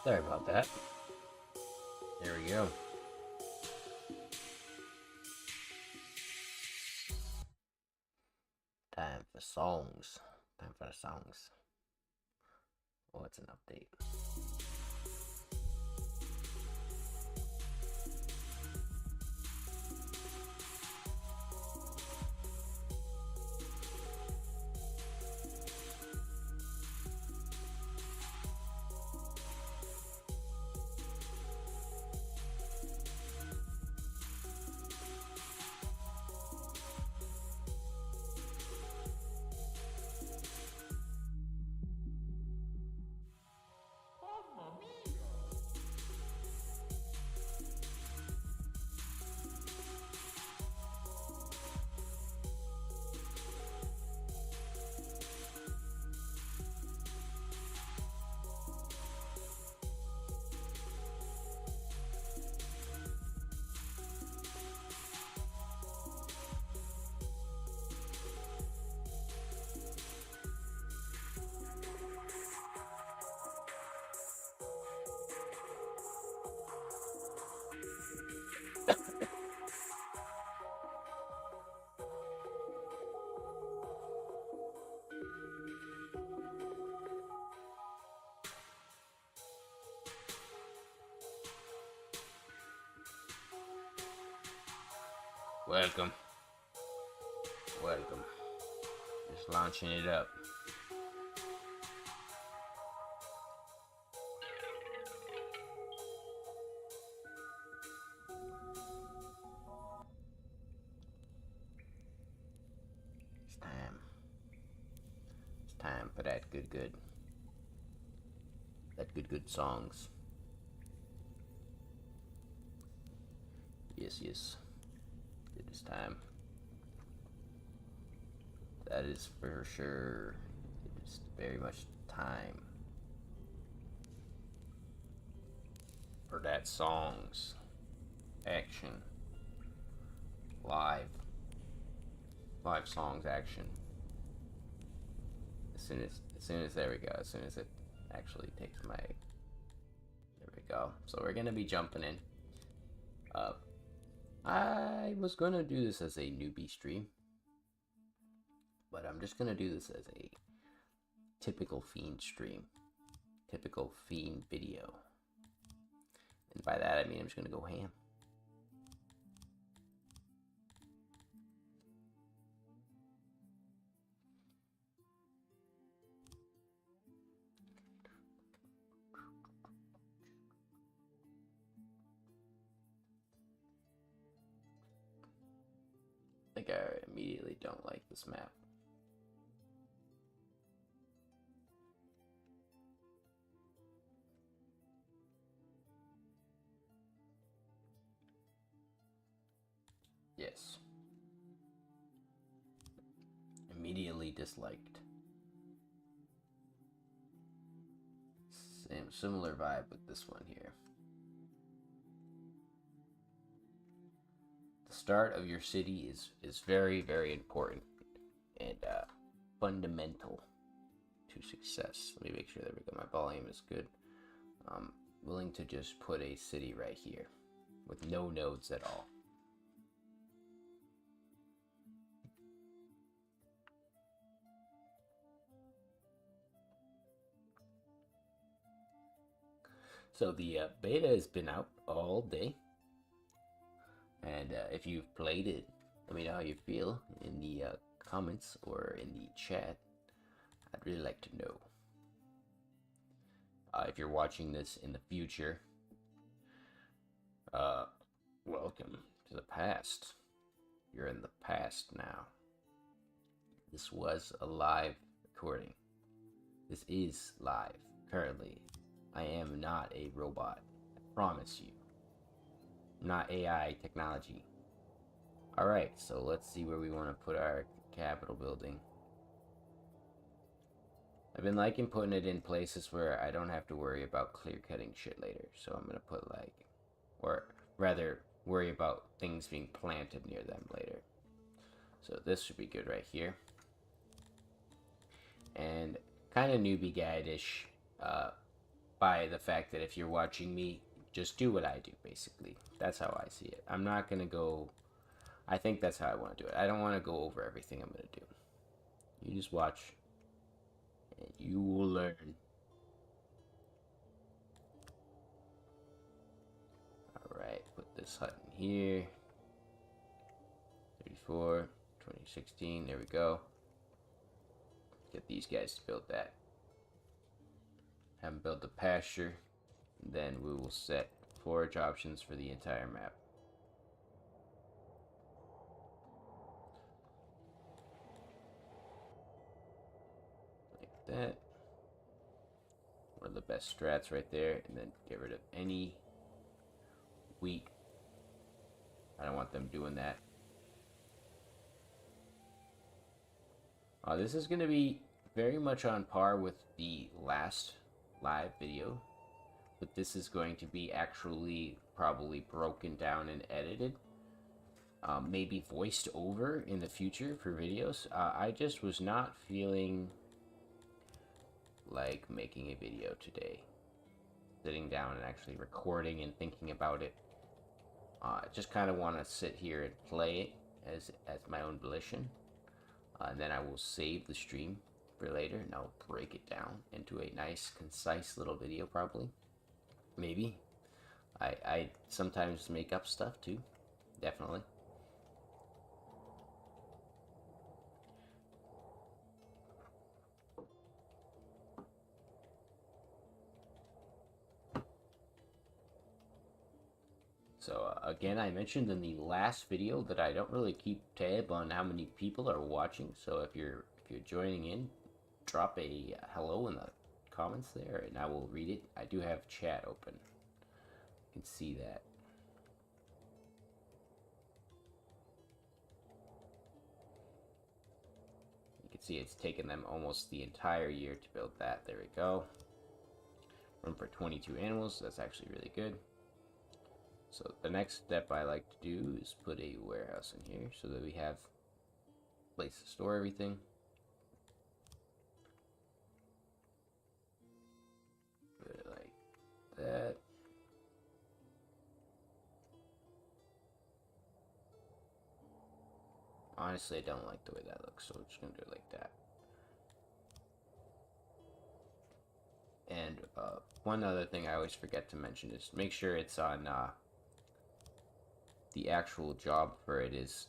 Sorry about that. There we go. Time for songs. Time for the songs. Oh, it's an update. Welcome. Welcome. Just launching it up. It's time. It's time for that good. That good songs. Yes. It is time. That is for sure. It is very much time for that songs. Action. Live songs action. As soon as there we go. As soon as it actually takes my, there we go. So we're gonna be jumping in. I was gonna do this as a newbie stream, but I'm just gonna do this as a typical Fiend stream, typical Fiend video, and by that I mean I'm just gonna go ham. I think I immediately don't like this map. Yes. Immediately disliked. Similar vibe with this one here. The start of your city is very important and fundamental to success. Let me make sure, there we go, my volume is good. I'm willing to just put a city right here with no nodes at all. So the beta has been out all day, and if you've played it, let me know how you feel in the comments or in the chat. I'd really like to know. If you're watching this in the future, welcome to the past. You're in the past now. This was a live recording. This is live currently. I am not a robot, I promise you. I'm not AI technology. Alright, so let's see where we want to put our Capitol building. I've been liking putting it in places where I don't have to worry about clear cutting shit later. So I'm gonna put like, or rather worry about things being planted near them later. So this should be good right here. And kind of newbie guide-ish. by the fact that if you're watching me, just do what I do, basically. That's how I see it. I'm not going to go... I think that's how I want to do it. I don't want to go over everything I'm going to do. You just watch, and you will learn. Alright, put this hut in here. 34, 2016, there we go. Get these guys to build that. Have them build the pasture. Then we will set forage options for the entire map. Like that. One of the best strats right there. And then get rid of any wheat. I don't want them doing that. This is going to be very much on par with the last live video. But this is going to be actually probably broken down and edited. Maybe voiced over in the future for videos. I just was not feeling like making a video today. Sitting down and actually recording and thinking about it. I just kind of want to sit here and play it as my own volition. And then I will save the stream for later and I'll break it down into a nice, concise little video probably. Maybe. I sometimes make up stuff too. Definitely. So again, I mentioned in the last video that I don't really keep tab on how many people are watching. So if you're joining in, drop a hello in the comments there, and I will read it. I do have chat open. You can see that. You can see it's taken them almost the entire year to build that. There we go. Room for 22 animals. That's actually really good. So the next step I like to do is put a warehouse in here so that we have a place to store everything. Put it like that. Honestly, I don't like the way that looks, so we're just going to do it like that. And one other thing I always forget to mention is make sure it's on the actual job for it is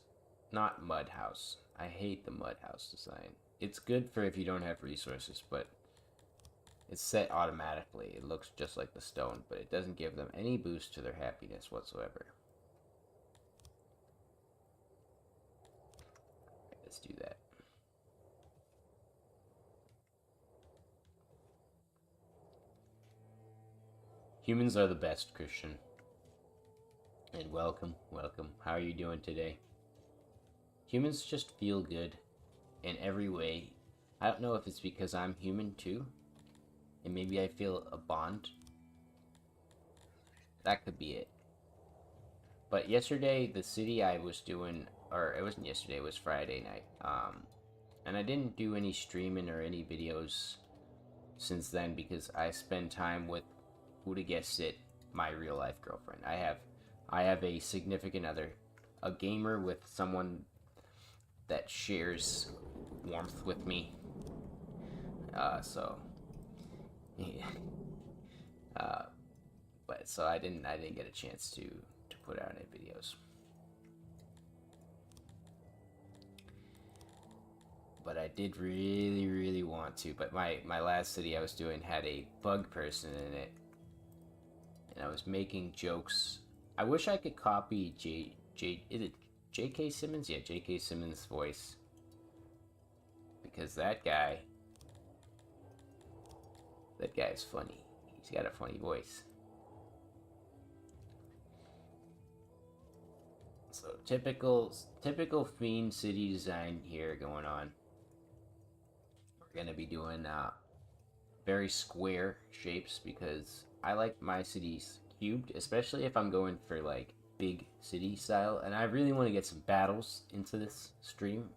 not mud house. I hate the mud house design. It's good for if you don't have resources, but it's set automatically. It looks just like the stone, but it doesn't give them any boost to their happiness whatsoever. Right, let's do that. Humans are the best, Christian. And welcome, welcome. How are you doing today? Humans just feel good in every way. I don't know if it's because I'm human too, and maybe I feel a bond. That could be it. But yesterday, the city I was doing, or it wasn't yesterday, it was Friday night. And I didn't do any streaming or any videos since then because I spend time with, who to guess it, my real life girlfriend. I have a significant other, a gamer with someone that shares warmth with me. So yeah. But so I didn't get a chance to put out any videos. But I did really want to. But my last city I was doing had a bug person in it, and I was making jokes. I wish I could copy is it J.K. Simmons? Yeah, J.K. Simmons' voice. Because that guy is funny. He's got a funny voice. So typical Fiend city design here going on. We're gonna be doing very square shapes because I like my cities cubed, especially if I'm going for like big city style, and I really want to get some battles into this stream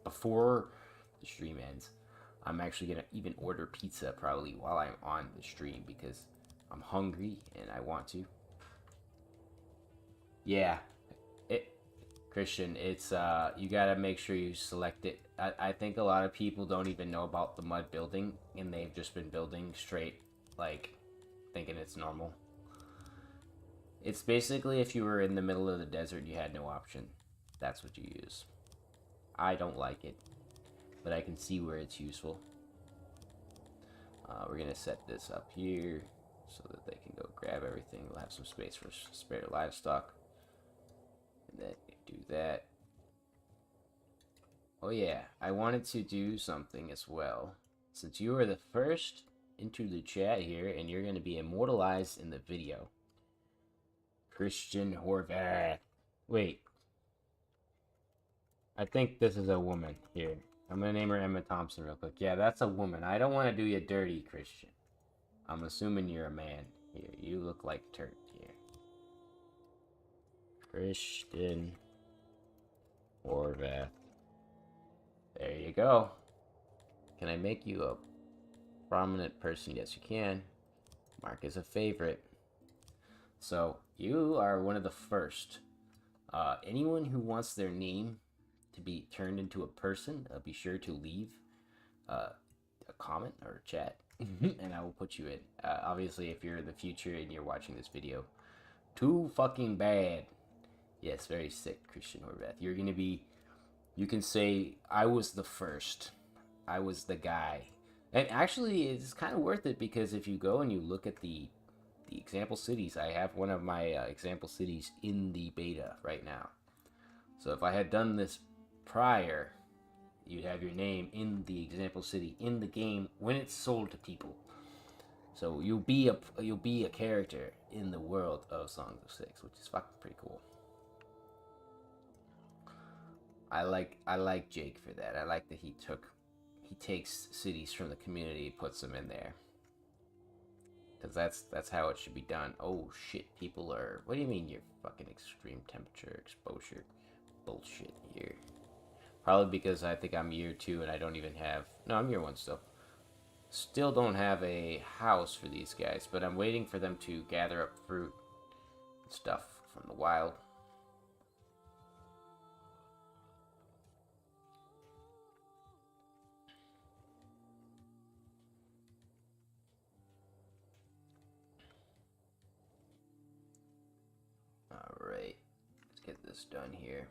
before the stream ends. I'm actually gonna even order pizza probably while I'm on the stream because I'm hungry and I want to. Yeah, it Christian, it's you gotta make sure you select it. I think a lot of people don't even know about the mud building and they've just been building straight, like thinking it's normal. It's basically if you were in the middle of the desert and you had no option. That's what you use. I don't like it, but I can see where it's useful. We're gonna set this up here so that they can go grab everything. We'll have some space for spare livestock. And then do that. Oh yeah, I wanted to do something as well. Since you are the first into the chat here and you're gonna be immortalized in the video. Christian Horvath. Wait. I think this is a woman here. I'm gonna name her Emma Thompson real quick. Yeah, that's a woman. I don't want to do you dirty, Christian. I'm assuming you're a man. Here, you look like Turk here. Christian Horvath. There you go. Can I make you a prominent person? Yes, you can. Mark is a favorite. So, you are one of the first. Anyone who wants their name to be turned into a person, be sure to leave a comment or a chat, and I will put you in. Obviously, if you're in the future and you're watching this video, too fucking bad. Yes, very sick, Christian Horvath. You're gonna be. You can say, I was the first. I was the guy. And actually, it's kind of worth it because if you go and you look at the example cities, I have one of my example cities in the beta right now. So if I had done this prior, you'd have your name in the example city in the game when it's sold to people. So you'll be a character in the world of Songs of Six, which is fucking pretty cool. I like Jake for that. I like that he takes cities from the community, puts them in there. Because that's how it should be done. Oh shit, people are. What do you mean you're fucking extreme temperature exposure bullshit here? Probably because I think I'm year 2 and I don't even have. No, I'm year 1 still. Still don't have a house for these guys, but I'm waiting for them to gather up fruit and stuff from the wild. Alright, let's get this done here.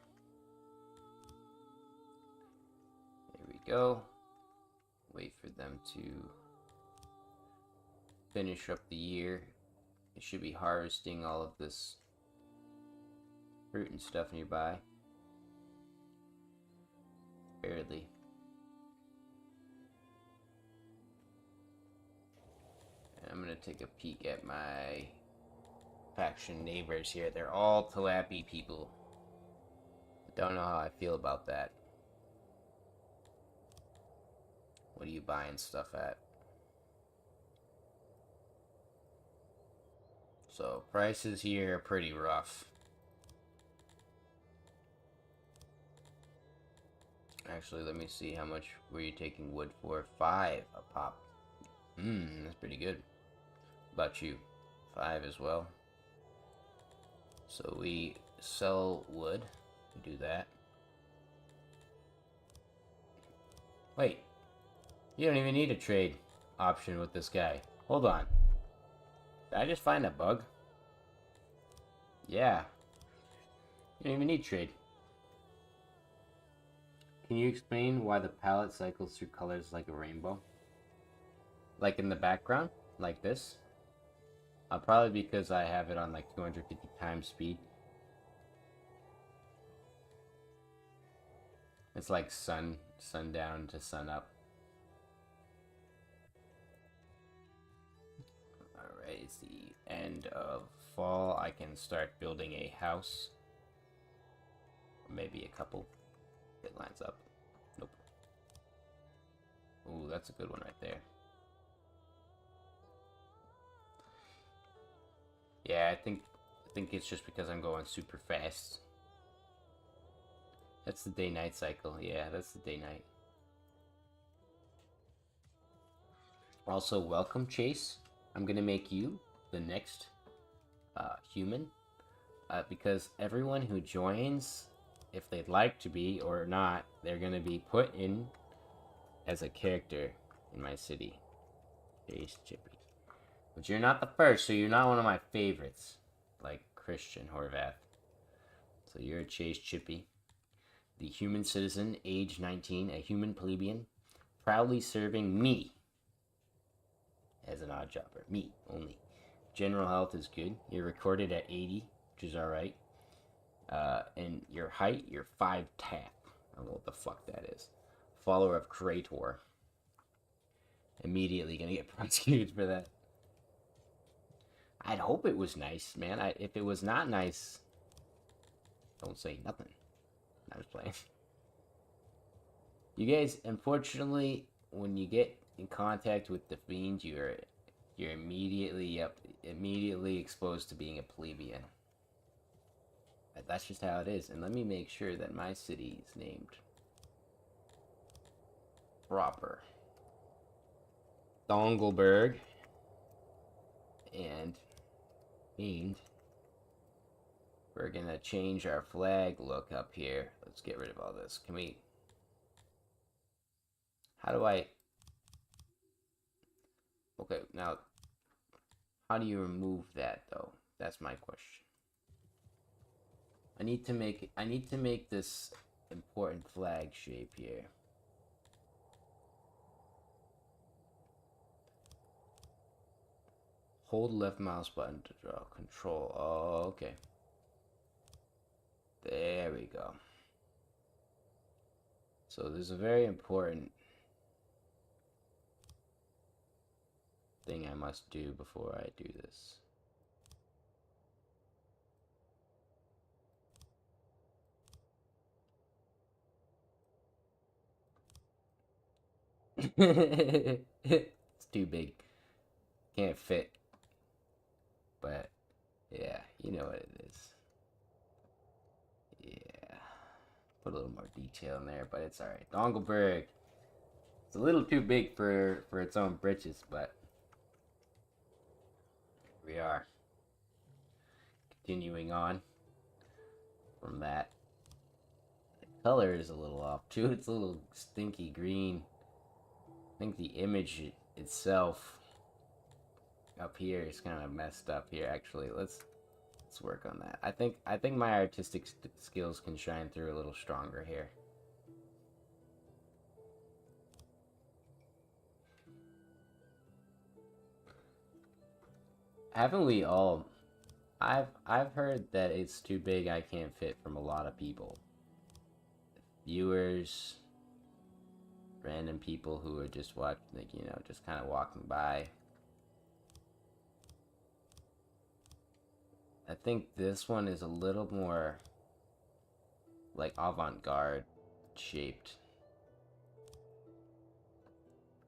There we go. Wait for them to finish up the year. It should be harvesting all of this fruit and stuff nearby. Barely. And I'm gonna take a peek at my faction neighbors here. They're all Talapi people. Don't know how I feel about that. What are you buying stuff at? So prices here are pretty rough. Actually, let me see how much were you taking wood for. 5 a pop. That's pretty good. About you? 5 as well. So we sell wood. We do that. Wait. You don't even need a trade option with this guy. Hold on. Did I just find a bug? Yeah. You don't even need trade. Can you explain why the palette cycles through colors like a rainbow? Like in the background? Like this? Probably because I have it on like 250 times speed. It's like sundown to sun up. Alright, it's the end of fall. I can start building a house. Or maybe a couple. It lines up. Nope. Ooh, that's a good one right there. Yeah, I think it's just because I'm going super fast. That's the day-night cycle. Yeah, that's the day-night. Also, welcome, Chase. I'm gonna make you the next human because everyone who joins, if they'd like to be or not, they're gonna be put in as a character in my city. Chase Chippy. But you're not the first, so you're not one of my favorites, like Christian Horvath. So you're a Chase Chippy. The human citizen, age 19, a human plebeian, proudly serving me as an odd jobber. Me, only. General health is good. You're recorded at 80, which is alright. And your height, you're 5 tap. I don't know what the fuck that is. Follower of Krator. Immediately gonna get prosecuted for that. I'd hope it was nice, man. If it was not nice, don't say nothing. I was playing. You guys, unfortunately, when you get in contact with the Fiend, you're immediately exposed to being a plebeian. That's just how it is. And let me make sure that my city is named proper. Dongelberg and Fiend. We're gonna change our flag look up here. Let's get rid of all this. Can we... How do I... Okay, now... How do you remove that, though? That's my question. I need to make this important flag shape here. Hold left mouse button to draw control. Oh, okay. There we go. So there's a very important thing I must do before I do this. It's too big. Can't fit. But yeah, you know what it is. Yeah. Put a little more detail in there, but it's alright. Dongelberg. It's a little too big for its own britches, but we are. Continuing on from that. The color is a little off too. It's a little stinky green. I think the image itself up here is kind of messed up here. Actually, let's work on that. I think my artistic skills can shine through a little stronger here. Haven't we all? I've heard that it's too big. I can't fit from a lot of people. Viewers, random people who are just watching, like, you know, just kind of walking by. I think this one is a little more like avant-garde shaped.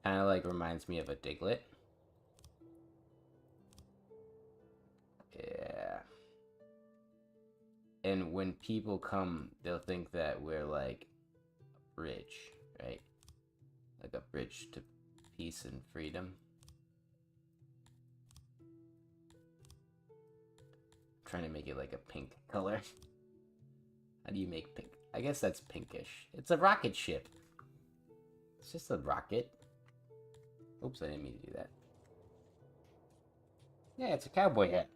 Kind of like reminds me of a Diglett. Yeah. And when people come, they'll think that we're like a bridge, right? Like a bridge to peace and freedom. I'm trying to make it like a pink color. How do you make pink? I guess that's pinkish. It's a rocket ship. It's just a rocket. Oops, I didn't mean to do that. Yeah, it's a cowboy hat.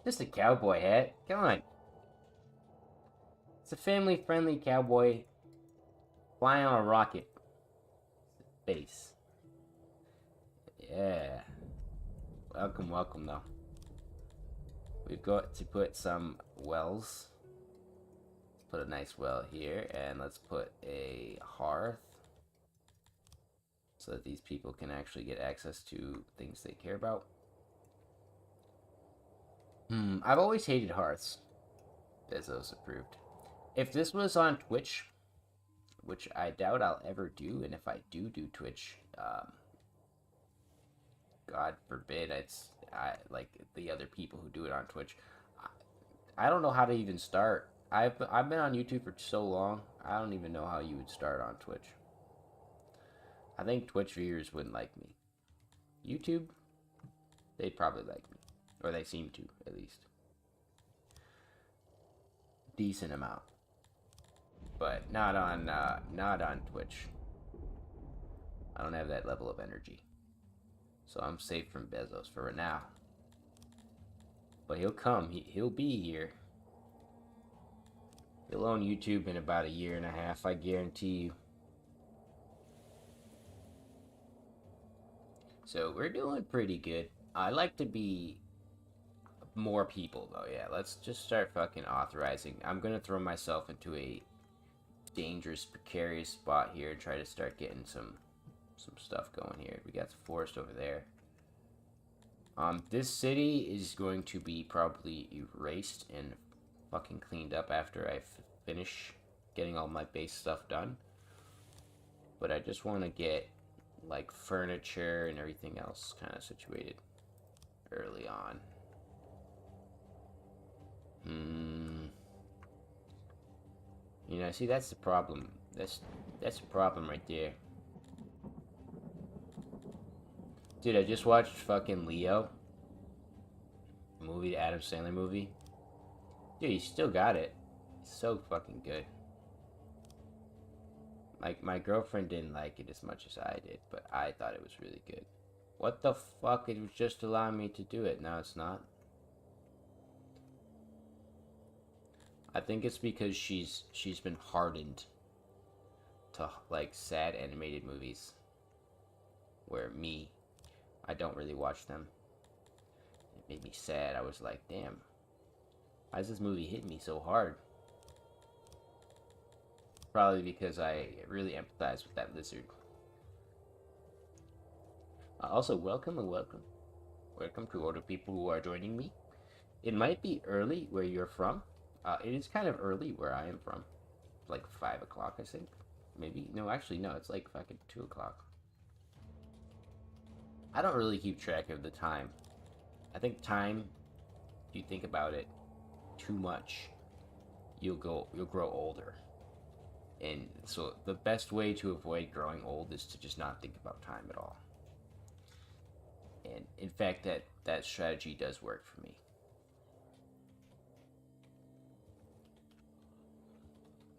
Just a cowboy hat. Come on. It's a family-friendly cowboy flying on a rocket. Base. Yeah. Welcome, welcome, though. We've got to put some wells. Let's put a nice well here, and let's put a hearth so that these people can actually get access to things they care about. I've always hated hearths. Bezos approved. If this was on Twitch, which I doubt I'll ever do, and if I do Twitch, God forbid, I like the other people who do it on Twitch. I don't know how to even start. I've been on YouTube for so long. I don't even know how you would start on Twitch. I think Twitch viewers wouldn't like me. YouTube, they'd probably like me. Or they seem to, at least. Decent amount. But not on Twitch. I don't have that level of energy. So I'm safe from Bezos for now. But he'll come. He'll be here. He'll own YouTube in about a year and a half, I guarantee you. So we're doing pretty good. I like to be more people, though. Yeah, let's just start fucking authorizing. I'm gonna throw myself into a dangerous, precarious spot here and try to start getting some stuff going here. We got the forest over there. This city is going to be probably erased and fucking cleaned up after I finish getting all my base stuff done. But I just want to get like furniture and everything else kind of situated early on. You know, see, that's the problem. That's the problem right there. Dude, I just watched fucking Leo. Movie, the Adam Sandler movie. Dude, he still got it. It's so fucking good. Like, my girlfriend didn't like it as much as I did, but I thought it was really good. What the fuck? It was just allowing me to do it. Now it's not. I think it's because she's been hardened to, like, sad animated movies. Where me, I don't really watch them. It made me sad. I was like, damn. Why does this movie hit me so hard? Probably because I really empathize with that lizard. Also, welcome and welcome. Welcome to all the people who are joining me. It might be early where you're from. It is kind of early where I am from. Like 5 o'clock, I think. Maybe. No, actually, no. It's like fucking 2 o'clock. I don't really keep track of the time. I think time, if you think about it too much, you'll grow older. And so the best way to avoid growing old is to just not think about time at all. And in fact, that strategy does work for me.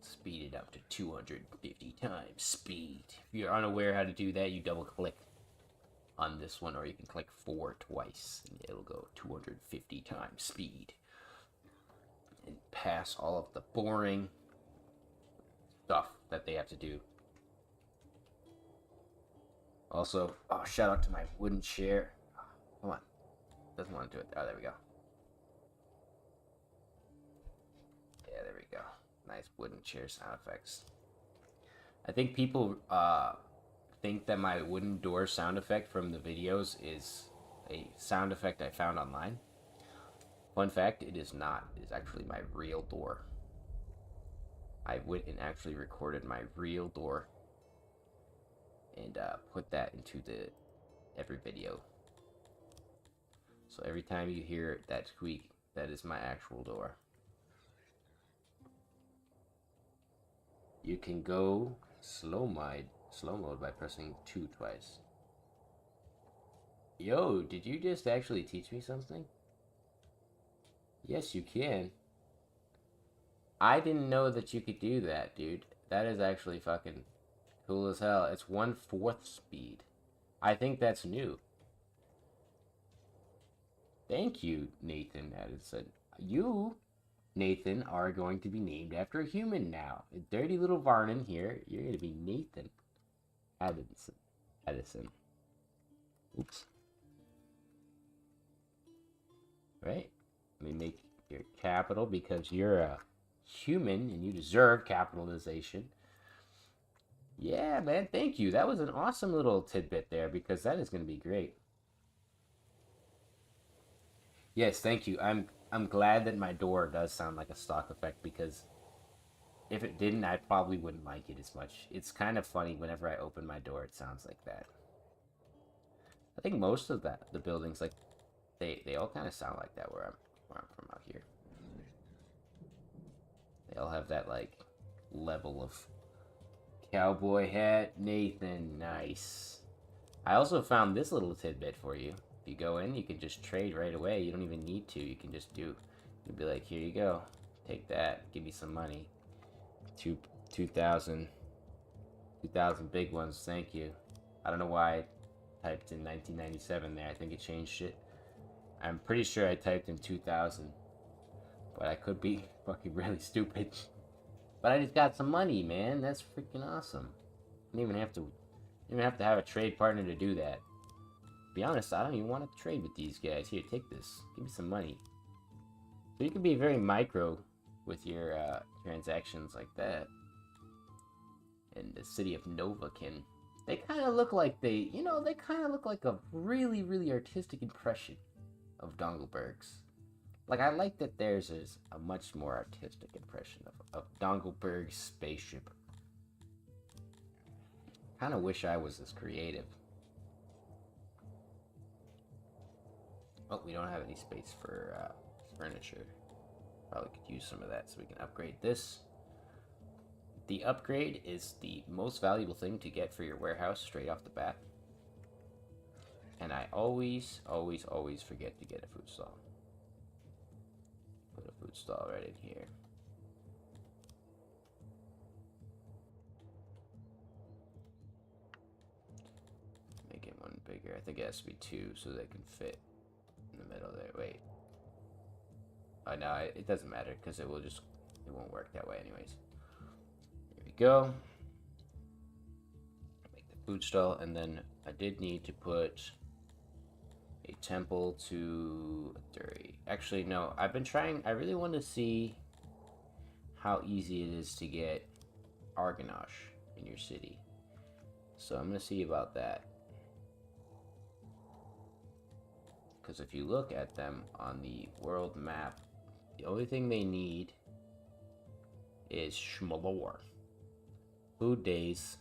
Speed it up to 250 times speed. If you're unaware how to do that, you double click on this one, or you can click 4 twice, and it'll go 250 times speed. And pass all of the boring stuff that they have to do. Also, oh, shout out to my wooden chair. Come on. Doesn't want to do it. Oh, there we go. Yeah, there we go. Nice wooden chair sound effects. I think people think that my wooden door sound effect from the videos is a sound effect I found online. Fun fact, it is not. It is actually my real door. I went and actually recorded my real door and put that into every video. So every time you hear that squeak, that is my actual door. You can go slow mode by pressing 2 twice. Yo, did you just actually teach me something? Yes, you can. I didn't know that you could do that, dude. That is actually fucking cool as hell. It's 1/4 speed. I think that's new. Thank you, Nathan Addison. You, Nathan, are going to be named after a human now. A dirty little Varnon here. You're going to be Nathan Addison. Oops. Right? Let me make your capital because you're a human and you deserve capitalization. Yeah, man, thank you. That was an awesome little tidbit there because that is going to be great. Yes, thank you. I'm glad that my door does sound like a stock effect because if it didn't, I probably wouldn't like it as much. It's kind of funny whenever I open my door, it sounds like that. I think most of the buildings, like, they all kind of sound like that where I'm from out here. They all have that, like, level of Cowboy hat, Nathan. Nice. I also found this little tidbit for you. If you go in, you can just trade right away. You don't even need to. You can just do. You'd be like, here you go. Take that. Give me some money. 2,000. 2,000 big ones. Thank you. I don't know why I typed in 1997 there. I think it changed it. I'm pretty sure I typed in 2,000. But I could be fucking really stupid. But I just got some money, man. That's freaking awesome. I don't even have to have a trade partner to do that. To be honest, I don't even want to trade with these guys. Here, take this. Give me some money. So you can be very micro with your transactions like that. And the city of Novakin. They kind of look like they kind of look like a really, really artistic impression of Dongelberg's. Like, I like that theirs is a much more artistic impression of Dongelberg's spaceship. Kind of wish I was as creative. Oh, we don't have any space for furniture. Probably could use some of that so we can upgrade this. The upgrade is the most valuable thing to get for your warehouse straight off the bat. And I always, always, always forget to get a food stall. Put a food stall right in here. Make it one bigger. I think it has to be 2 so they can fit in the middle there. Wait. Oh, no, it doesn't matter because it won't work that way anyways. Here we go. Make the food stall, and then I did need to put a temple to Duri. Actually, no, I've been trying. I really want to see how easy it is to get Argonash in your city. So I'm going to see about that. Because if you look at them on the world map, the only thing they need is Shmalor. Food days,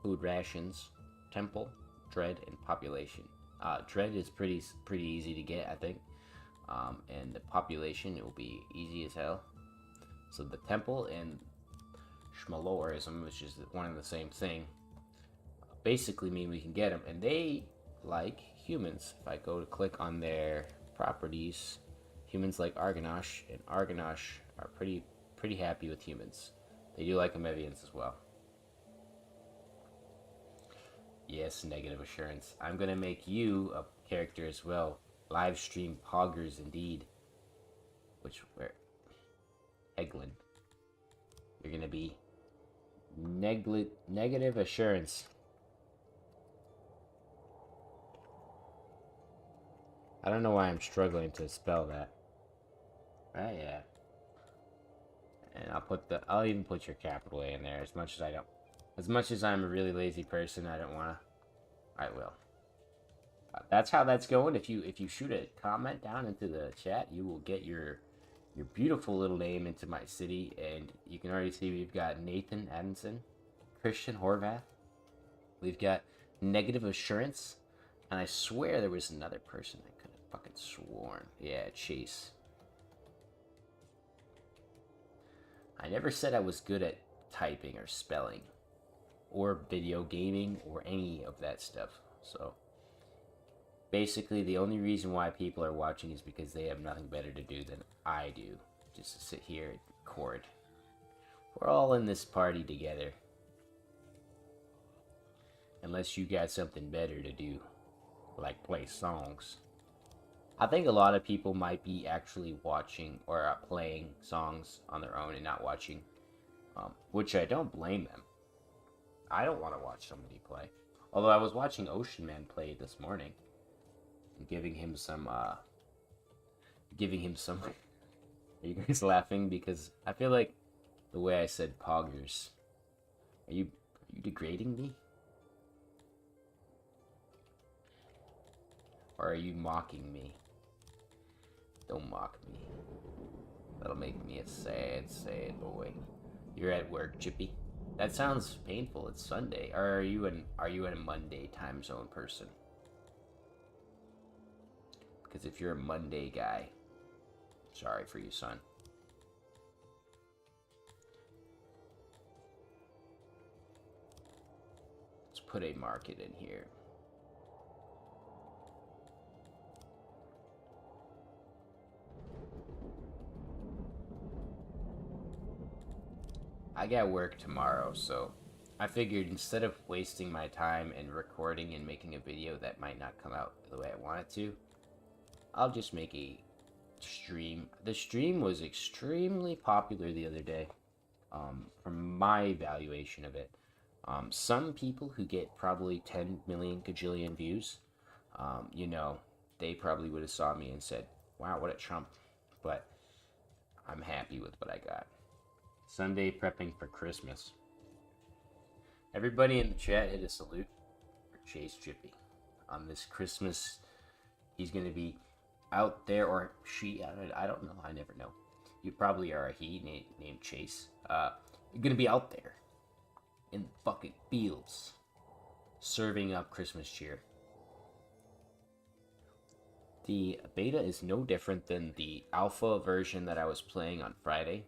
food rations, temple, dread, and population. Dread is pretty easy to get, I think. And the population, it will be easy as hell. So the temple and Shmalorism, which is one and the same thing, basically mean we can get them. And they like humans. If I go to click on their properties, humans like Argonash, and Argonash are pretty happy with humans. They do like Amevians as well. Yes, negative assurance. I'm gonna make you a character as well. Live stream poggers indeed. Where? Eglin. You're gonna be negative assurance. I don't know why I'm struggling to spell that. Right, yeah. And I'll even put your capital A in there as much as I'm a really lazy person, I don't wanna. I will. That's how that's going. If you shoot a comment down into the chat, you will get your beautiful little name into my city, and you can already see we've got Nathan Adamson, Christian Horvath, we've got Negative Assurance, and I swear there was another person I could have fucking sworn. Yeah, Chase. I never said I was good at typing or spelling or video gaming or any of that stuff. So basically the only reason why people are watching is because they have nothing better to do than I do. Just to sit here and record. We're all in this party together. Unless you got something better to do, like play songs. I think a lot of people might be actually watching or playing songs on their own and not watching, which I don't blame them. I don't want to watch somebody play. Although I was watching Ocean Man play this morning, and giving him some. Are you guys laughing because I feel like the way I said poggers? Are you degrading me? Or are you mocking me? Don't mock me. That'll make me a sad, sad boy. You're at work, Chippy. That sounds painful. It's Sunday. Or are you a Monday time zone person? Because if you're a Monday guy, sorry for you, son. put a market in here. I got work tomorrow, so I figured instead of wasting my time and recording and making a video that might not come out the way I want it to, I'll just make a stream. The stream was extremely popular the other day, from my evaluation of it. Some people who get probably 10 million gajillion views, you know, they probably would have saw me and said, wow, what a chump. But I'm happy with what I got. Sunday prepping for Christmas. Everybody in the chat hit a salute for Chase Chippy. On this Christmas, he's going to be out there, or she, I don't know, I never know. You probably are a he named Chase. You're going to be out there in the fucking fields serving up Christmas cheer. The beta is no different than the alpha version that I was playing on Friday.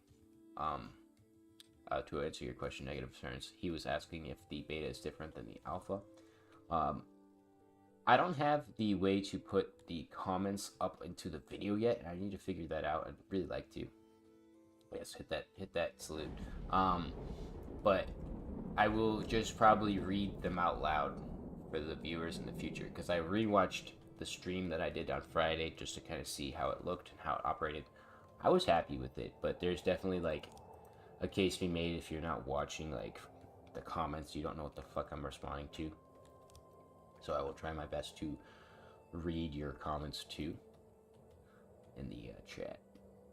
To answer your question, negative turns, he was asking if the beta is different than the alpha. I don't have the way to put the comments up into the video yet. I need to figure that out. I'd really like to. Yes, hit that salute. But I will just probably read them out loud for the viewers in the future, because I rewatched the stream that I did on Friday just to kind of see how it looked and how it operated. I was happy with it, but there's definitely like a case to be made if you're not watching like the comments, you don't know what the fuck I'm responding to. So I will try my best to read your comments too in the chat.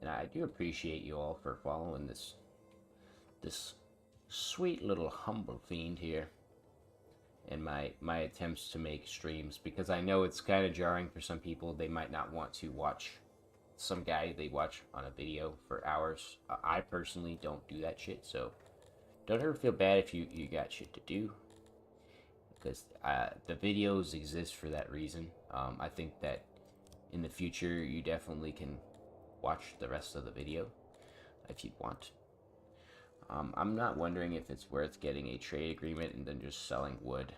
And I do appreciate you all for following this sweet little humble fiend here and my attempts to make streams, because I know it's kind of jarring for some people. They might not want to watch some guy they watch on a video for hours. I personally don't do that shit, so don't ever feel bad if you got shit to do, because the videos exist for that reason. I think that in the future you definitely can watch the rest of the video if you want. I'm not wondering if it's worth getting a trade agreement and then just selling wood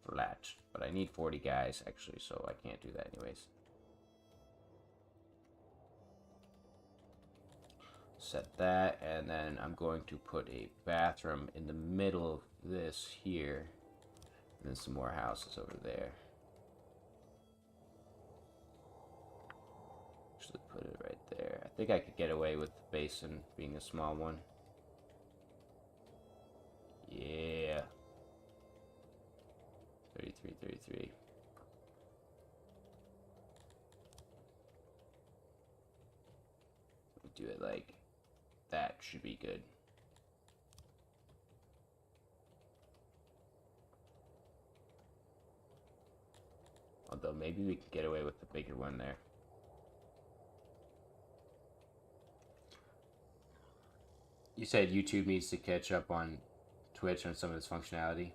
flat, but I need 40 guys actually, so I can't do that anyways. Set that, and then I'm going to put a bathroom in the middle of this here, and then some more houses over there. Actually put it right there. I think I could get away with the basin being a small one. Yeah. 33, 33. Do it like that, should be good. Although maybe we could get away with the bigger one there. You said YouTube needs to catch up on Twitch on some of its functionality.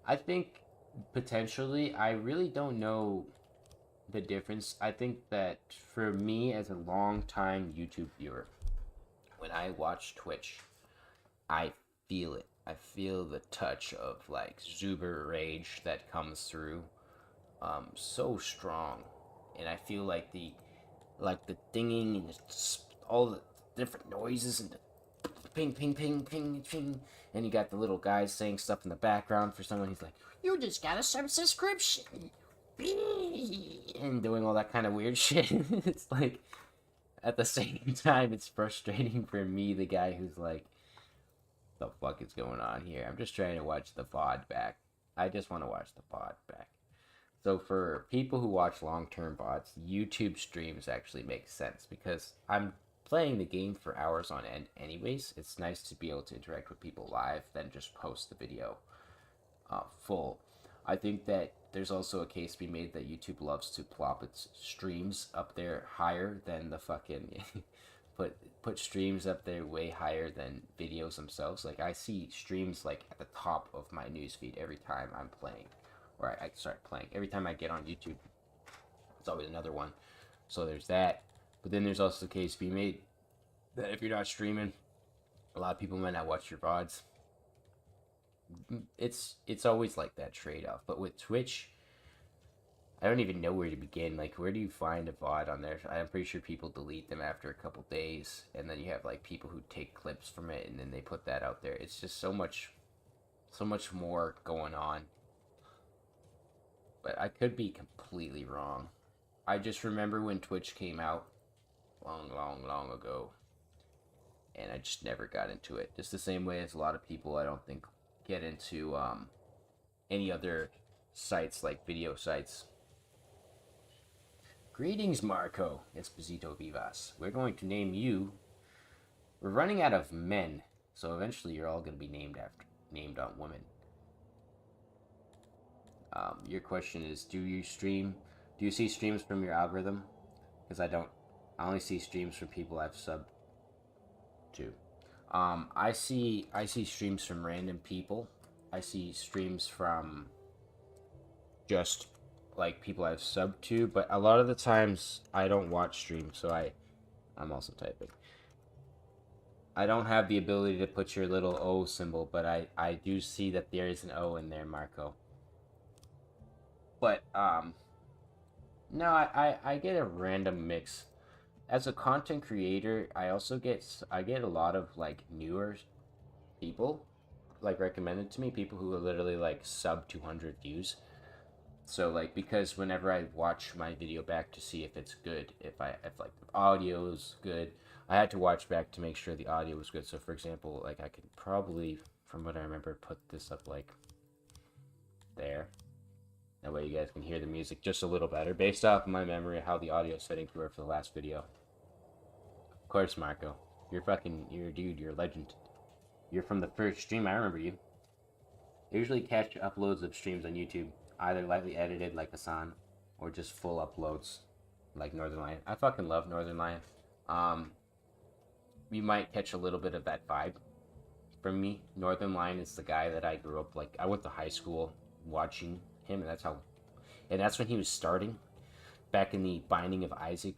I think potentially. I really don't know the difference. I think that for me as a long-time YouTube viewer, when I watch Twitch, I feel it. I feel the touch of like Zuber rage that comes through so strong, and I feel like the dinging and all the different noises and the ping ping ping ping ping, and you got the little guys saying stuff in the background for someone. He's like, you just got a subscription and doing all that kind of weird shit. It's like, at the same time, it's frustrating for me, the guy who's like, the fuck is going on here? I'm just trying to watch the VOD back. I just want to watch the VOD back. So for people who watch long-term VODs, YouTube streams actually make sense, because I'm playing the game for hours on end anyways. It's nice to be able to interact with people live than just post the video full. I think that there's also a case to be made that YouTube loves to plop its streams up there higher than the fucking put streams up there way higher than videos themselves. Like, I see streams like at the top of my newsfeed every time I'm playing, or I start playing. Every time I get on YouTube, it's always another one. So there's that. But then there's also the case to be made that if you're not streaming, a lot of people might not watch your VODs. It's always like that trade-off. But with Twitch, I don't even know where to begin. Like, where do you find a VOD on there? I'm pretty sure people delete them after a couple days, and then you have like people who take clips from it and then they put that out there. It's just so much more going on. But I could be completely wrong. I just remember when Twitch came out long ago, and I just never got into it. Just the same way as a lot of people, I don't think get into any other sites like video sites. Greetings, Marco Esposito Vivas. We're going to name you. We're running out of men, so eventually you're all going to be named on women. Your question is, do you stream? Do you see streams from your algorithm? Because I don't. I only see streams from people I've subbed to. I see streams from random people. I see streams from just like people I've subbed to, but a lot of the times I don't watch streams, so I'm also typing. I don't have the ability to put your little O symbol, but I do see that there is an O in there, Marco. But no, I get a random mix. As a content creator, I get a lot of like newer people like recommended to me, people who are literally like sub 200 views. So like, because whenever I watch my video back to see if it's good, if like the audio is good, I had to watch back to make sure the audio was good. So for example, like I could probably, from what I remember, put this up like there. That way you guys can hear the music just a little better, based off my memory of how the audio settings were for the last video. Of course, Marco. You're a dude, you're a legend. You're from the first stream, I remember you. I usually catch uploads of streams on YouTube, either lightly edited like Hassan, or just full uploads like Northern Lion. I fucking love Northern Lion. You might catch a little bit of that vibe from me. Northern Lion is the guy that I grew up, like, I went to high school watching him, and that's when he was starting, back in the Binding of Isaac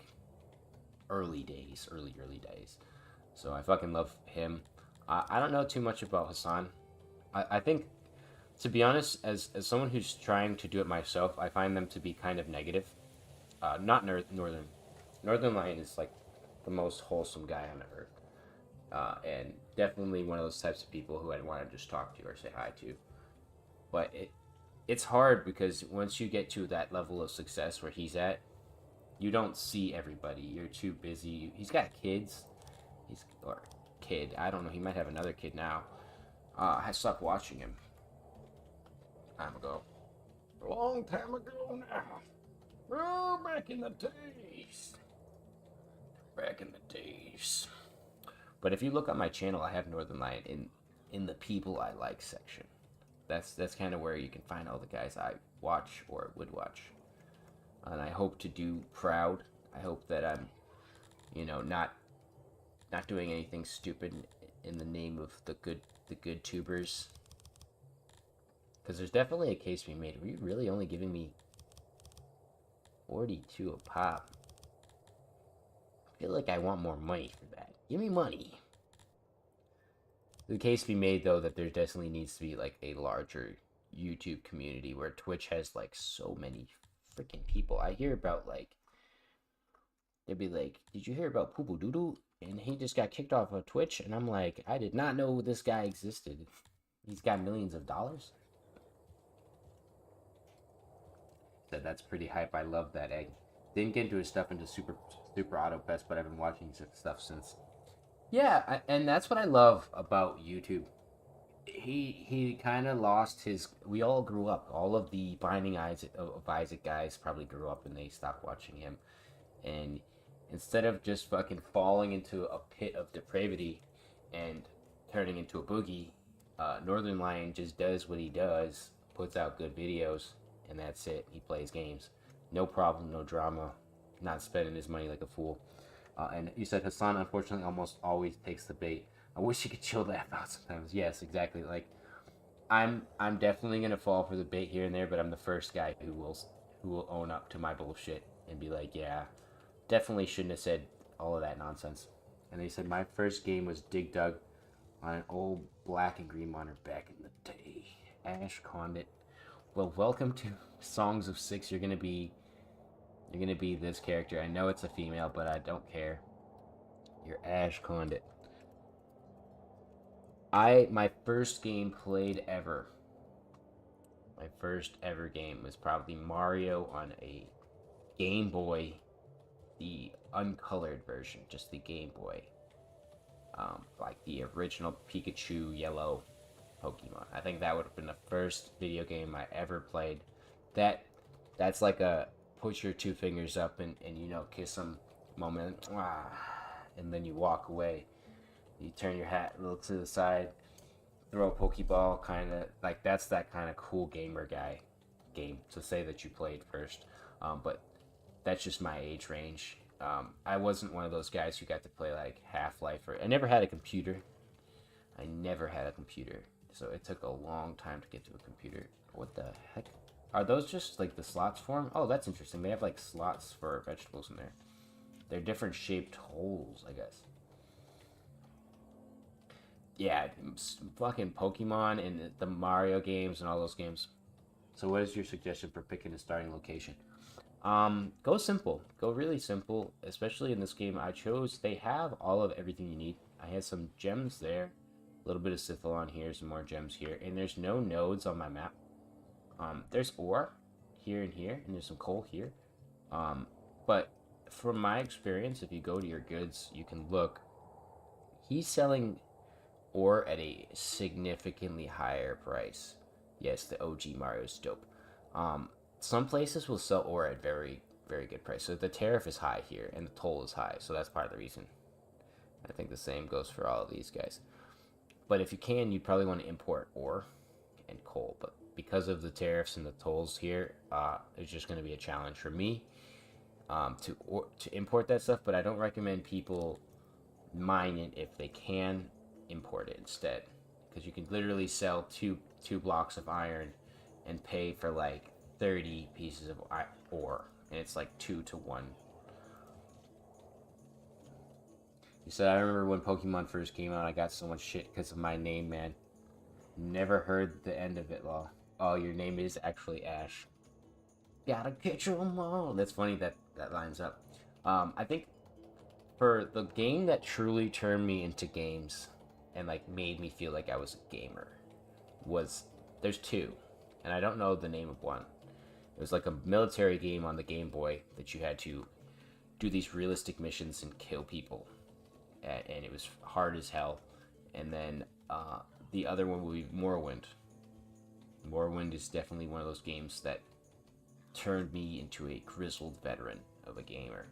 early days. So I fucking love him. I don't know too much about Hassan. I think, to be honest, as someone who's trying to do it myself, I find them to be kind of negative. Not Northern Lion is like the most wholesome guy on earth, and definitely one of those types of people who I'd want to just talk to or say hi to. But it's hard because once you get to that level of success where he's at, you don't see everybody. You're too busy. He's got kids. Or kid. I don't know. He might have another kid now. I stopped watching him time ago. A long time ago now. Oh, back in the days. But if you look on my channel, I have Northern Lion in the people I like section. That's kind of where you can find all the guys I watch or would watch. And I hope to do proud. I hope that I'm, not doing anything stupid in the name of the good tubers. Because there's definitely a case to be made. Are you really only giving me 42 a pop? I feel like I want more money for that. Give me money. The case to be made, though, that there definitely needs to be like a larger YouTube community where Twitch has like so many freaking people. I hear about like, they'd be like, did you hear about Poo Poo Doodoo? And he just got kicked off of Twitch. And I'm like, I did not know this guy existed. He's got millions of dollars. That's pretty hype. I love that egg. Didn't get into his stuff into Super Auto Fest, but I've been watching his stuff since. Yeah, and that's what I love about YouTube. He kind of lost his. We all grew up. All of the Binding of Isaac guys probably grew up and they stopped watching him. And instead of just fucking falling into a pit of depravity and turning into a boogie, Northern Lion just does what he does, puts out good videos, and that's it. He plays games. No problem, no drama, not spending his money like a fool. And you said Hassan, unfortunately, almost always takes the bait. I wish he could chill that out sometimes. Yes, exactly. Like, I'm definitely gonna fall for the bait here and there, but I'm the first guy who will own up to my bullshit and be like, yeah, definitely shouldn't have said all of that nonsense. And they said my first game was Dig Dug. on an old black and green monitor back in the day. Ash Condit. Well, welcome to Songs of Six. You're gonna be this character. I know it's a female, but I don't care. You're Ash Condit. My first game played ever. My first ever game was probably Mario on a Game Boy, the uncolored version, just the Game Boy. Like the original Pikachu yellow Pokemon. I think that would have been the first video game I ever played. That that's like a put your two fingers up and kiss them moment. And then you walk away. You turn your hat a little to the side, throw a Pokeball, kind of like that's that kind of cool gamer guy game to say that you played first. But that's just my age range. I wasn't one of those guys who got to play like Half-Life or I never had a computer. I never had a computer, so it took a long time to get to a computer. What the heck? Are those just like the slots for them? Oh, that's interesting. They have like slots for vegetables in there. They're different shaped holes, I guess. Yeah, fucking Pokemon and the Mario games and all those games. So, what is your suggestion for picking a starting location? Go simple. Go really simple, especially in this game. They have all of everything you need. I had some gems there, a little bit of Scythalon here, some more gems here, and there's no nodes on my map. There's ore here and here, and there's some coal here. But from my experience, if you go to your goods, you can look. He's selling ore at a significantly higher price. Yes, the OG Mario is dope. Some places will sell ore at very, very good price. So the tariff is high here, and the toll is high. So that's part of the reason. I think the same goes for all of these guys. But if you can, you'd probably want to import ore and coal. But because of the tariffs and the tolls here, it's just going to be a challenge for me to import that stuff. But I don't recommend people mine it if they can import it instead, because you can literally sell two blocks of iron and pay for like 30 pieces of ore, and it's like 2 to 1. He said, I remember when Pokemon first came out, I got so much shit because of my name, man. Never heard the end of it, lol. Oh, your name is actually Ash. Gotta catch 'em all. That's funny that lines up. I think for the game that truly turned me into games and like made me feel like I was a gamer there's two, and I don't know the name of one. It was like a military game on the Game Boy that you had to do these realistic missions and kill people, and it was hard as hell. And then the other one would be Morrowind. Morrowind is definitely one of those games that turned me into a grizzled veteran of a gamer.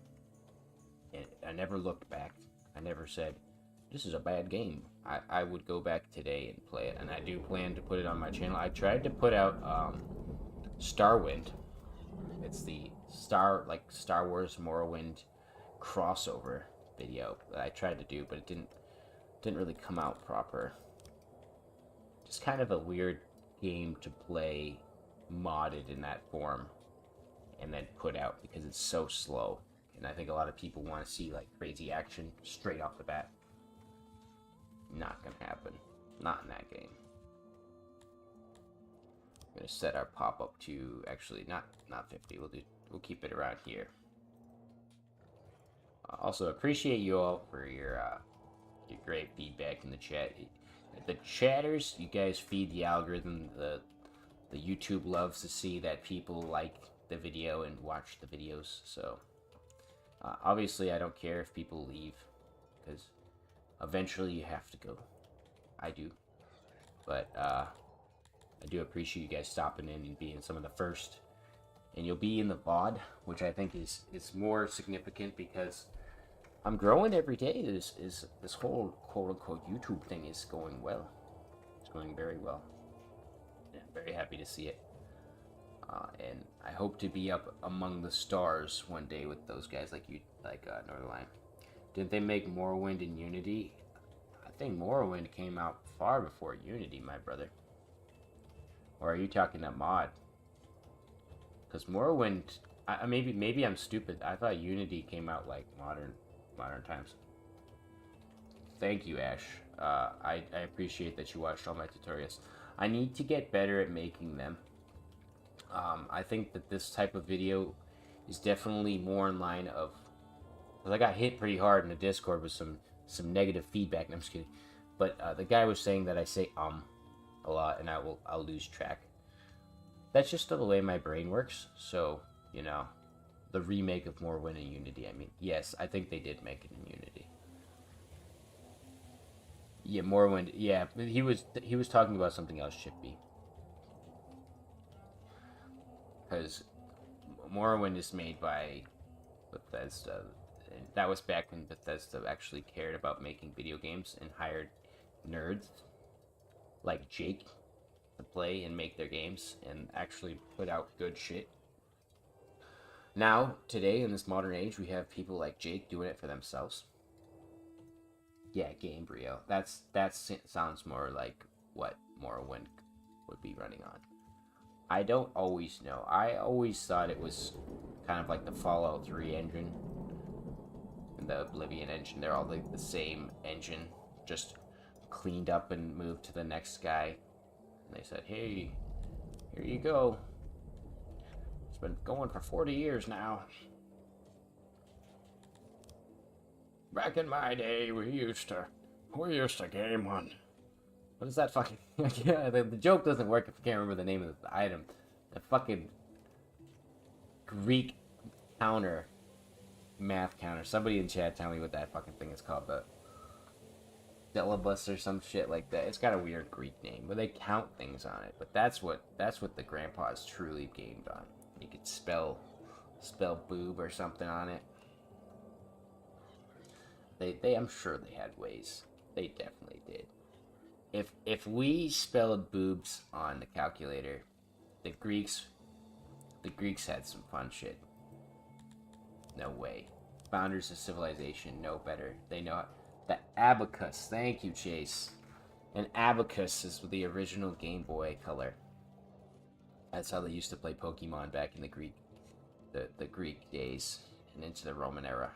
And I never looked back. I never said, this is a bad game. I would go back today and play it, and I do plan to put it on my channel. I tried to put out Starwind. It's the Star Wars Morrowind crossover video that I tried to do, but it didn't really come out proper. Just kind of a weird game to play modded in that form and then put out because it's so slow. And I think a lot of people want to see like crazy action straight off the bat. Not gonna happen. Not in that game. I'm gonna set our pop up to actually not 50. We'll keep it around here. Also appreciate you all for your great feedback in the chat. The chatters, you guys feed the algorithm. The YouTube loves to see that people like the video and watch the videos. So obviously I don't care if people leave, because eventually you have to go. I do. But I do appreciate you guys stopping in and being some of the first. And you'll be in the VOD, which I think is more significant because I'm growing every day. This whole quote-unquote YouTube thing is going well. It's going very well. Yeah, I'm very happy to see it. And I hope to be up among the stars one day with those guys like Northern. Didn't they make Morrowind in Unity? I think Morrowind came out far before Unity, my brother. Or are you talking a mod? Because Morrowind, maybe I'm stupid. I thought Unity came out like modern times. Thank you, Ash. I appreciate that you watched all my tutorials. I need to get better at making them. I think that this type of video is definitely more in line of... Because I got hit pretty hard in the Discord with some negative feedback. And I'm just kidding. But the guy was saying that I say a lot, and I'll lose track. That's just the way my brain works. So, you know, the remake of Morrowind and Unity. I mean, yes, I think they did make it in Unity. Yeah, Morrowind. Yeah, he was talking about something else, Chippy. Because Morrowind is made by Bethesda. And that was back when Bethesda actually cared about making video games and hired nerds like Jake to play and make their games and actually put out good shit. Now, today, in this modern age, we have people like Jake doing it for themselves. Yeah, Gamebryo. That sounds more like what Morrowind would be running on. I don't always know. I always thought it was kind of like the Fallout 3 engine and the Oblivion engine. They're all like the same engine, just cleaned up and moved to the next guy. And they said, hey, here you go. It's been going for 40 years now. Back in my day, we used to game on. What is that fucking... the joke doesn't work if I can't remember the name of the item. The fucking Greek counter, math counter. Somebody in chat tell me what that fucking thing is called. The Delibus or some shit like that. It's got a weird Greek name, but they count things on it. But that's what the grandpas truly gamed on. You could spell boob or something on it. They I'm sure they had ways. They definitely did. If we spelled boobs on the calculator, the Greeks had some fun shit. No way. Founders of civilization know better. They know the abacus. Thank you, Chase. An abacus is the original Game Boy Color. That's how they used to play Pokemon back in the Greek days and into the Roman era.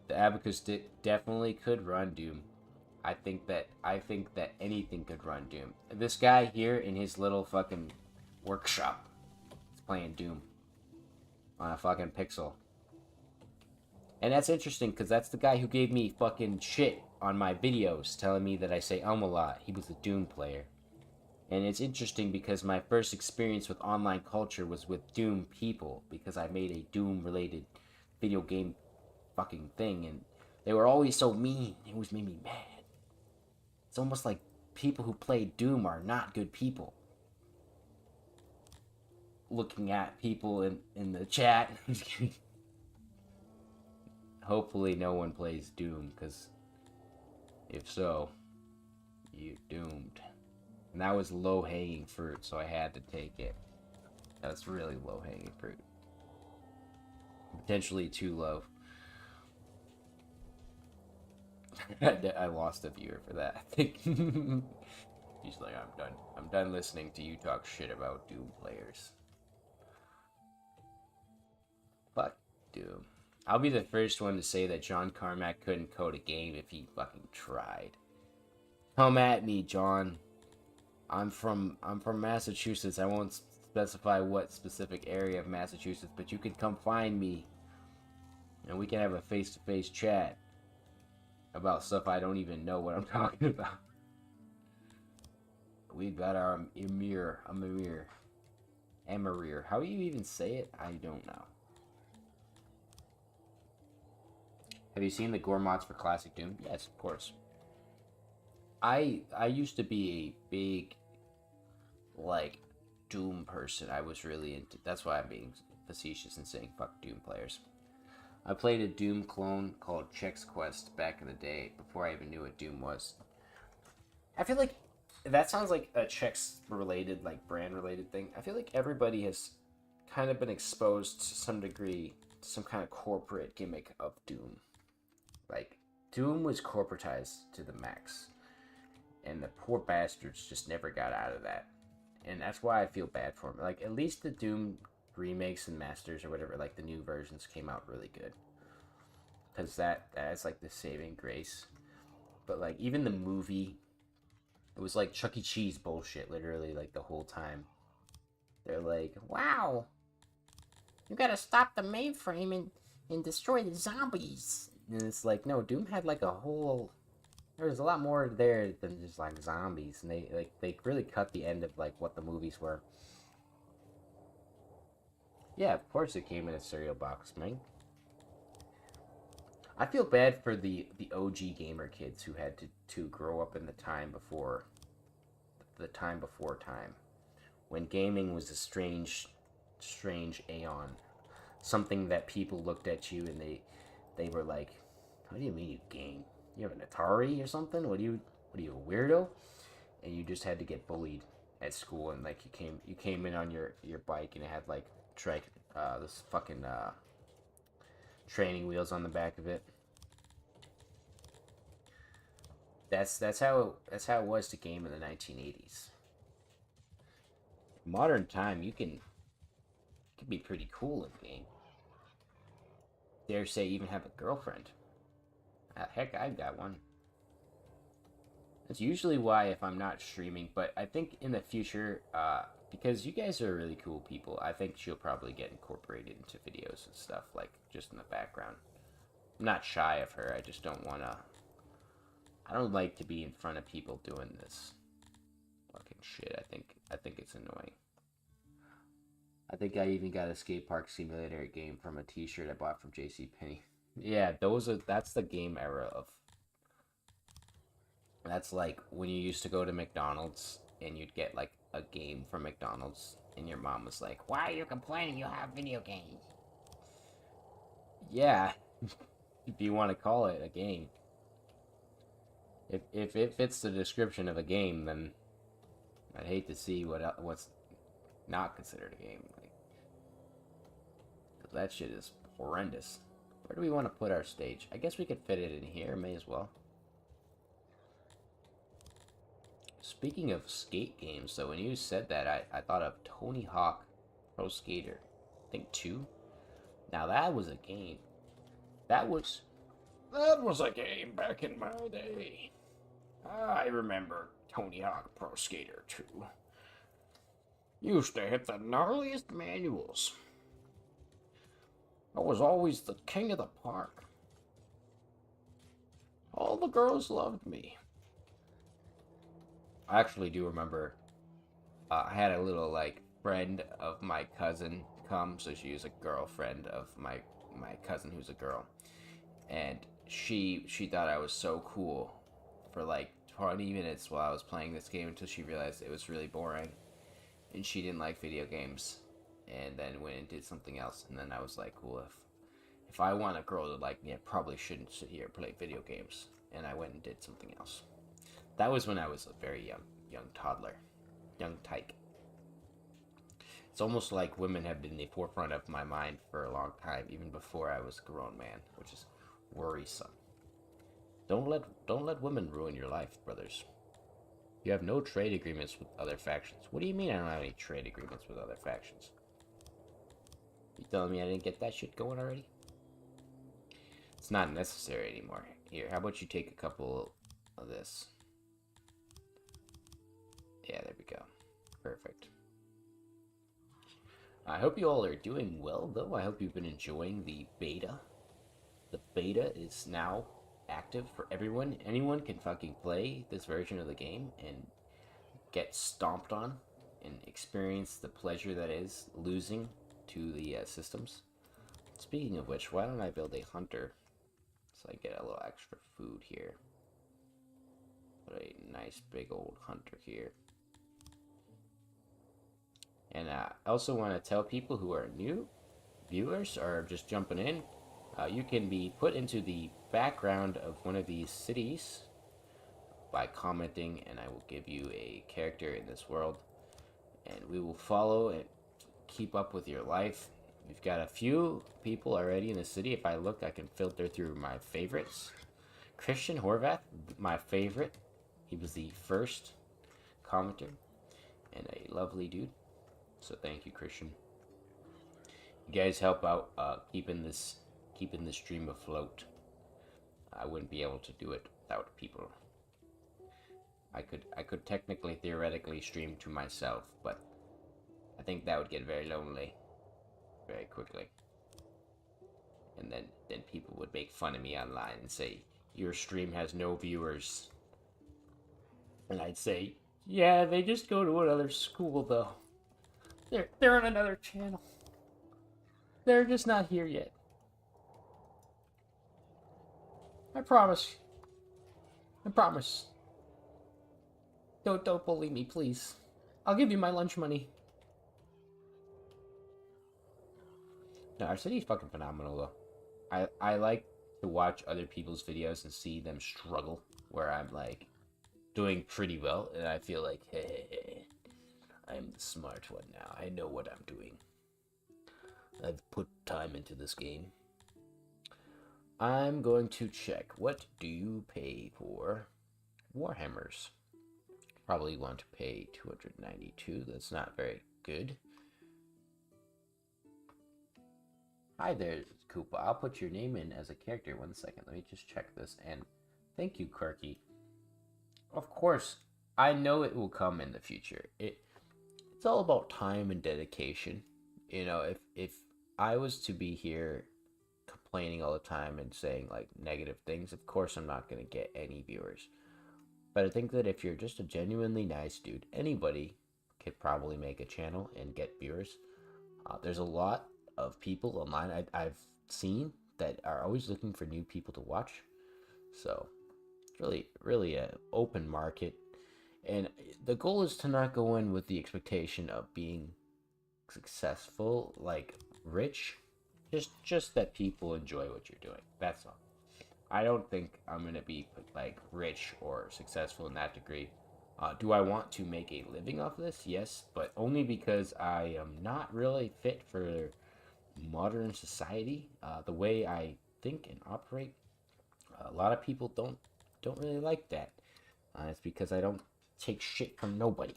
The abacus definitely could run Doom. I think that anything could run Doom. This guy here in his little fucking workshop is playing Doom on a fucking Pixel. And that's interesting because that's the guy who gave me fucking shit on my videos telling me that I say a lot. He was a Doom player. And it's interesting because my first experience with online culture was with Doom people because I made a Doom related video game fucking thing and they were always so mean. It always made me mad. It's almost like people who play Doom are not good people. Looking at people in the chat. Hopefully no one plays Doom, because if so, you doomed. And that was low-hanging fruit, so I had to take it. That's really low-hanging fruit. Potentially too low. I lost a viewer for that, I think. He's like, I'm done. I'm done listening to you talk shit about Doom players. Fuck Doom. I'll be the first one to say that John Carmack couldn't code a game if he fucking tried. Come at me, John. I'm from Massachusetts. I won't specify what specific area of Massachusetts, but you can come find me, and we can have a face-to-face chat about stuff I don't even know what I'm talking about. We've got our Amir. How do you even say it? I don't know. Have you seen the gore mods for Classic Doom? Yes, of course. I used to be a big, like, Doom person. I was really into... That's why I'm being facetious and saying fuck Doom players. I played a Doom clone called Chex Quest back in the day, before I even knew what Doom was. I feel like that sounds like a Chex-related, like, brand-related thing. I feel like everybody has kind of been exposed to some degree to some kind of corporate gimmick of Doom. Like, Doom was corporatized to the max. And the poor bastards just never got out of that. And that's why I feel bad for them. Like, at least the Doom remakes and masters or whatever, like the new versions came out really good. because that's like the saving grace. But like even the movie, it was like Chuck E. Cheese bullshit. Literally, like the whole time, they're like, "Wow, you gotta stop the mainframe and destroy the zombies." And it's like, no, Doom had like a whole. There was a lot more there than just like zombies, and they really cut the end of like what the movies were. Yeah, of course it came in a cereal box, man. I feel bad for the OG gamer kids who had to grow up in the time before time, when gaming was a strange aeon, something that people looked at you and they were like, "What do you mean you game? You have an Atari or something? What are you a weirdo?" And you just had to get bullied at school, and like you came in on your bike and it had like this fucking training wheels on the back of it. That's how it was to game in the 1980s. Modern time, you can be pretty cool in game. Dare say even have a girlfriend. Heck, I've got one. That's usually why if I'm not streaming, but I think in the future, because you guys are really cool people, I think she'll probably get incorporated into videos and stuff, like just in the background. I'm not shy of her. I just don't wanna. I don't like to be in front of people doing this fucking shit. I think it's annoying. I think I even got a skate park simulator game from a T-shirt I bought from JCPenney. Yeah, that's the game era of. That's like when you used to go to McDonald's and you'd get like a game from McDonald's and your mom was like, "Why are you complaining? You have video games." Yeah, if you want to call it a game. If it fits the description of a game, then I'd hate to see what's not considered a game. Like, 'cause that shit is horrendous. Where do we want to put our stage? I guess we could fit it in here. May as well. Speaking of skate games, though, when you said that, I thought of Tony Hawk Pro Skater. I think 2. Now that was a game. That was a game back in my day. I remember Tony Hawk Pro Skater 2. Used to hit the gnarliest manuals. I was always the king of the park. All the girls loved me. I actually do remember I had a little like friend of my cousin come, so she was a girlfriend of my cousin who's a girl, and she thought I was so cool for like 20 minutes while I was playing this game until she realized it was really boring, and she didn't like video games, and then went and did something else, and then I was like, cool, if I want a girl to like me, I probably shouldn't sit here and play video games, and I went and did something else. That was when I was a very young toddler, young tyke. It's almost like women have been the forefront of my mind for a long time, even before I was a grown man, which is worrisome. Don't let women ruin your life, brothers. You have no trade agreements with other factions. What do you mean I don't have any trade agreements with other factions? You telling me I didn't get that shit going already? It's not necessary anymore. Here, how about you take a couple of this? Yeah, there we go. Perfect. I hope you all are doing well, though. I hope you've been enjoying the beta. The beta is now active for everyone. Anyone can fucking play this version of the game and get stomped on and experience the pleasure that is losing to the systems. Speaking of which, why don't I build a hunter so I get a little extra food here. Put a nice big old hunter here. And I also want to tell people who are new viewers or just jumping in, you can be put into the background of one of these cities by commenting, and I will give you a character in this world, and we will follow and keep up with your life. We've got a few people already in the city. If I look, I can filter through my favorites. Christian Horvath, my favorite. He was the first commenter and a lovely dude. So thank you, Christian. You guys help out keeping this stream afloat. I wouldn't be able to do it without people. I could technically, theoretically stream to myself, but I think that would get very lonely very quickly. And then people would make fun of me online and say, your stream has no viewers. And I'd say, yeah, they just go to another school though. They're on another channel. They're just not here yet. I promise. I promise. Don't bully me, please. I'll give you my lunch money. No, our city's fucking phenomenal though. I like to watch other people's videos and see them struggle where I'm like doing pretty well, and I feel like, hey, I'm the smart one now. I know what I'm doing. I've put time into this game. I'm going to check. What do you pay for Warhammers? Probably want to pay 292. That's not very good. Hi there, Koopa. I'll put your name in as a character. 1 second. Let me just check this. And thank you, Quirky. Of course, I know it will come in the future. It's all about time and dedication. You know, if I was to be here complaining all the time and saying like negative things, of course I'm not going to get any viewers. But I think that if you're just a genuinely nice dude, anybody could probably make a channel and get viewers. There's a lot of people online I've seen that are always looking for new people to watch. So it's really an open market. And the goal is to not go in with the expectation of being successful, like rich. Just that people enjoy what you're doing. That's all. I don't think I'm gonna be like rich or successful in that degree. Do I want to make a living off this? Yes, but only because I am not really fit for modern society. The way I think and operate, a lot of people don't really like that. It's because I don't take shit from nobody.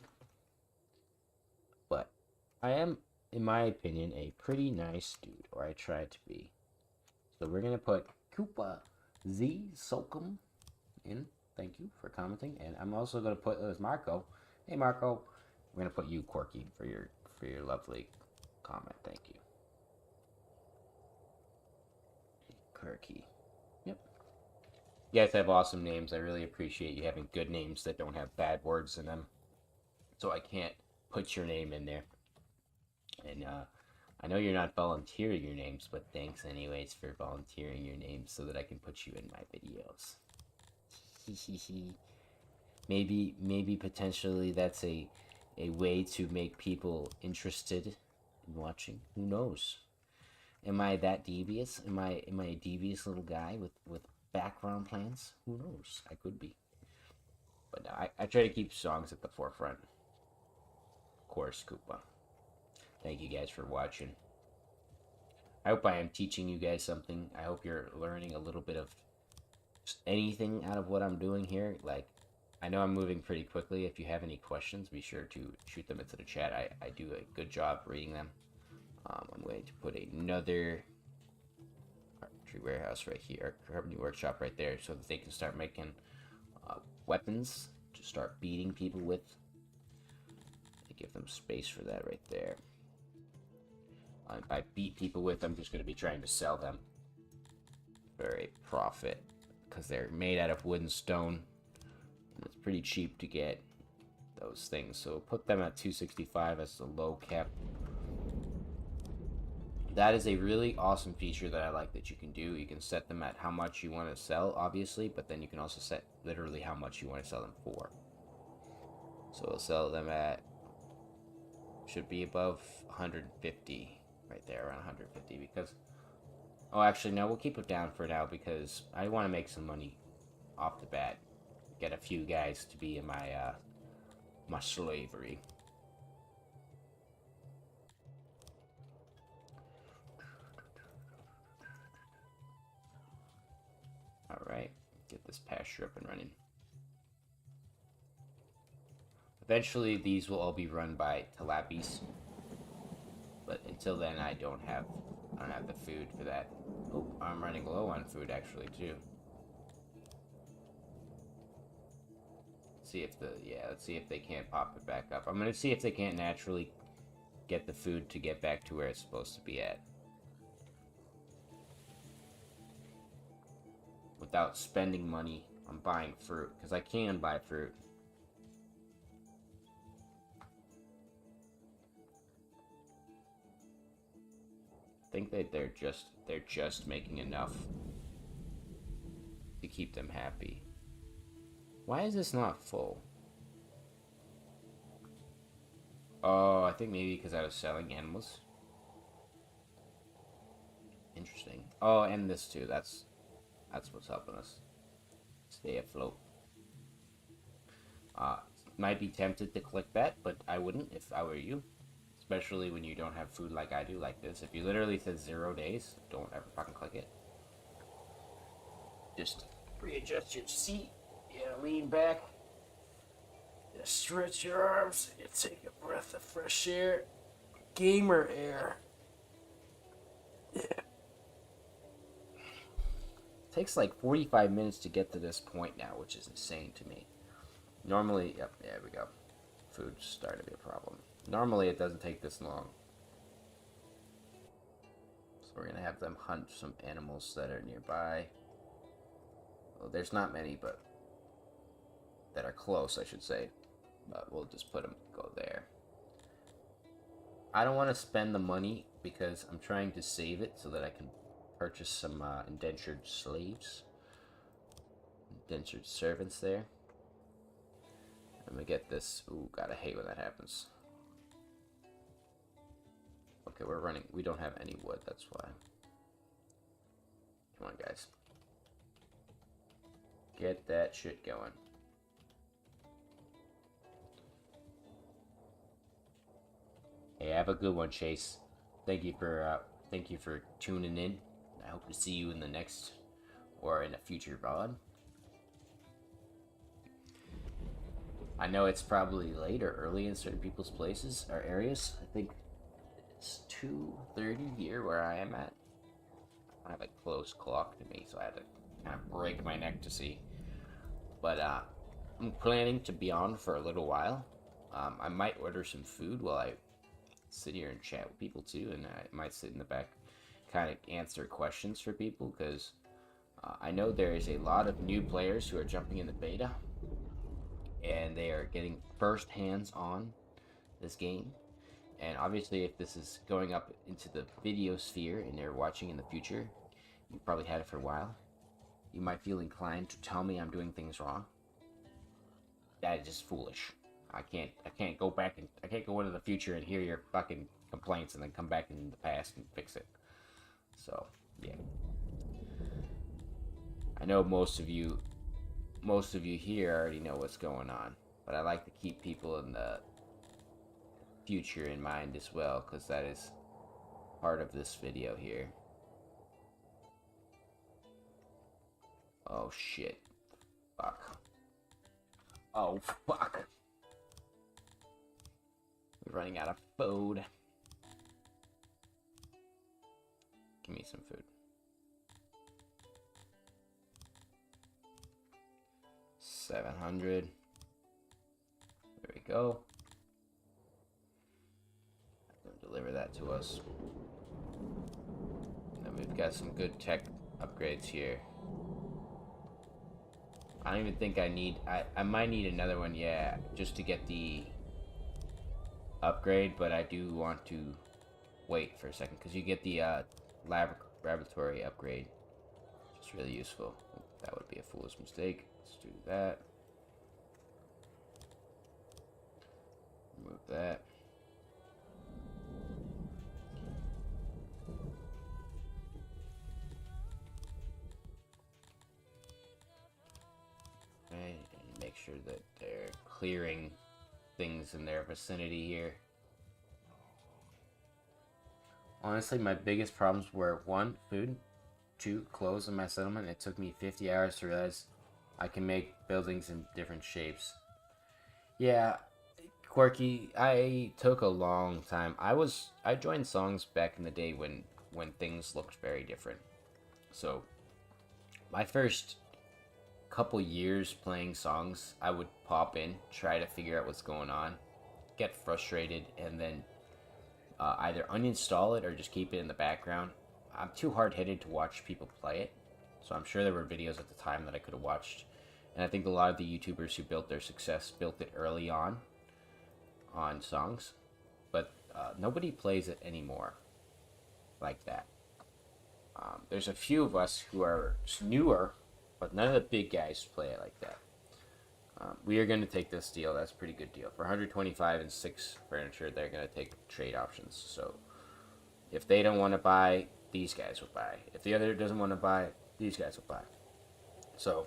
But I am, in my opinion, a pretty nice dude, or I try to be. So we're gonna put Koopa Z Sokum in. Thank you for commenting, and I'm also gonna put Marco. Hey Marco, we're gonna put you Quirky for your lovely comment. Thank you, Quirky. Yep. You guys have awesome names. I really appreciate you having good names that don't have bad words in them. So I can't put your name in there. And I know you're not volunteering your names, but thanks anyways for volunteering your names so that I can put you in my videos. maybe potentially that's a way to make people interested in watching. Who knows? Am I that devious? Am I a devious little guy with background plans? Who knows? I could be. But no, I try to keep songs at the forefront. Of course, Koopa. Thank you guys for watching. I hope I am teaching you guys something. I hope you're learning a little bit of just anything out of what I'm doing here. Like, I know I'm moving pretty quickly. If you have any questions, be sure to shoot them into the chat. I do a good job reading them. I'm going to put another carpentry warehouse right here, carpentry workshop right there, so that they can start making weapons to start beating people with. I give them space for that right there. If I beat people with, I'm just going to be trying to sell them for a profit, because they're made out of wood and stone. And it's pretty cheap to get those things. So put them at 265 as the low cap. That is a really awesome feature that I like that you can do. You can set them at how much you want to sell, obviously, but then you can also set literally how much you want to sell them for. So we'll sell them at, should be above 150, right there, around 150, because, oh, actually, no, we'll keep it down for now, because I want to make some money off the bat. Get a few guys to be in my, my slavery. Alright, get this pasture up and running. Eventually, these will all be run by tilappies. But until then, I don't have the food for that. Oh, I'm running low on food, actually, too. see if let's see if they can't pop it back up. I'm gonna see if they can't naturally get the food to get back to where it's supposed to be at. Without spending money on buying fruit, because I can buy fruit. I think that they're just making enough to keep them happy. Why is this not full? Oh, I think maybe because I was selling animals. Interesting. Oh, and this too. That's what's helping us stay afloat. Might be tempted to click that, but I wouldn't if I were you. Especially when you don't have food like I do, like this. If you literally said 0 days, don't ever fucking click it. Just readjust your seat. Yeah, lean back. Just stretch your arms. You take a breath of fresh air. Gamer air. Yeah. Takes like 45 minutes to get to this point now, which is insane to me. Normally, yep, there we go. Food's starting to be a problem. Normally, it doesn't take this long. So we're going to have them hunt some animals that are nearby. Well, there's not many, but that are close, I should say. But we'll just put them, go there. I don't want to spend the money because I'm trying to save it so that I can purchase some indentured slaves. Indentured servants there. I'm gonna get this. Ooh, God, I hate when that happens. Okay, we're running. We don't have any wood, that's why. Come on, guys. Get that shit going. Hey, have a good one, Chase. Thank you for tuning in. I hope to see you in the next or in a future VOD. I know it's probably late or early in certain people's places or areas. I think it's 2:30 here where I am at. I have a close clock to me, so I had to kind of break my neck to see. But I'm planning to be on for a little while. I might order some food while I sit here and chat with people too, and I might sit in the back, kind of answer questions for people, because I know there is a lot of new players who are jumping in the beta, and they are getting first hands on this game. And obviously, if this is going up into the video sphere and they're watching in the future, you probably had it for a while. You might feel inclined to tell me I'm doing things wrong. That is just foolish. I can't go back and I can't go into the future and hear your fucking complaints and then come back in the past and fix it. So yeah, I know most of you here already know what's going on, but I like to keep people in the future in mind as well, because that is part of this video here. Oh shit. Fuck. Oh fuck. We're running out of food. Give me some food. 700. There we go. Deliver that to us. And then we've got some good tech upgrades here. I don't even think I need... I might need another one, yeah, just to get the upgrade, but I do want to wait for a second, because you get the laboratory upgrade, which is really useful. That would be a foolish mistake. Let's do that. Remove that. Okay, and make sure that they're clearing things in their vicinity here. Honestly, my biggest problems were 1, food, 2, clothes in my settlement. It took me 50 hours to realize I can make buildings in different shapes. Yeah, Quirky, I took a long time. I joined songs back in the day when things looked very different. So my first couple years playing songs, I would pop in, try to figure out what's going on, get frustrated, and then either uninstall it or just keep it in the background. I'm too hard-headed to watch people play it, so I'm sure there were videos at the time that I could have watched. And I think a lot of the YouTubers who built their success built it early on songs, but nobody plays it anymore like that. There's a few of us who are newer, but none of the big guys play it like that. We are going to take this deal. That's a pretty good deal. For 125 and 6 furniture, they're going to take trade options. So if they don't want to buy, these guys will buy. If the other doesn't want to buy, these guys will buy. So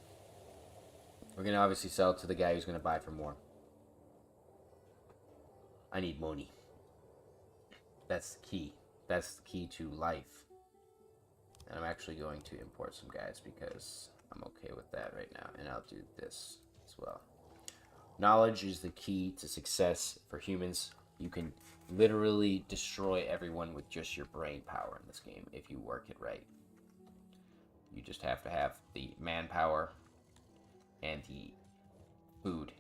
we're going to obviously sell to the guy who's going to buy for more. I need money. That's the key. That's the key to life. And I'm actually going to import some guys because I'm okay with that right now. And I'll do this as well. Knowledge is the key to success for humans. You can literally destroy everyone with just your brain power in this game if you work it right. You just have to have the manpower and the food.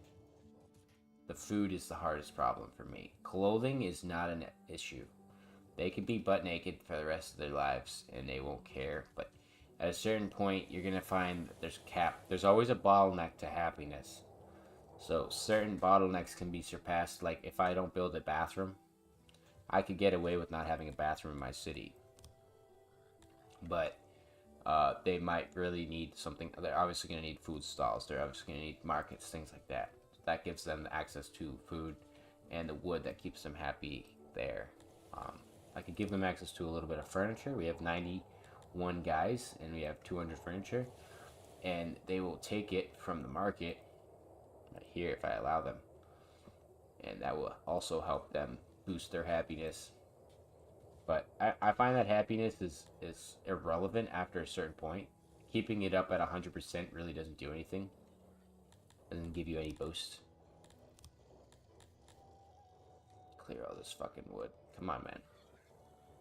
The food is the hardest problem for me. Clothing is not an issue. They could be butt naked for the rest of their lives and they won't care. But at a certain point, you're going to find that there's a cap. There's always a bottleneck to happiness. So certain bottlenecks can be surpassed. Like if I don't build a bathroom, I could get away with not having a bathroom in my city. But they might really need something. They're obviously going to need food stalls. They're obviously going to need markets, things like that. That gives them access to food and the wood that keeps them happy there. I could give them access to a little bit of furniture. We have 91 guys and we have 200 furniture. And they will take it from the market right here if I allow them. And that will also help them boost their happiness. But I find that happiness is irrelevant after a certain point. Keeping it up at 100% really doesn't do anything. Doesn't give you any boost. Clear all this fucking wood. Come on, man.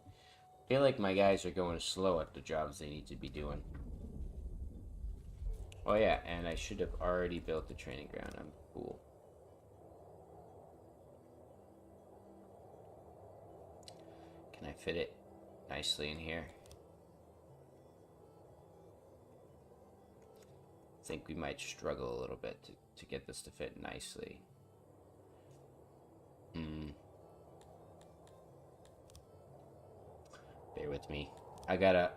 I feel like my guys are going slow at the jobs they need to be doing. Oh yeah, and I should have already built the training ground. I'm cool. Can I fit it nicely in here? I think we might struggle a little bit to get this to fit nicely. Bear with me. I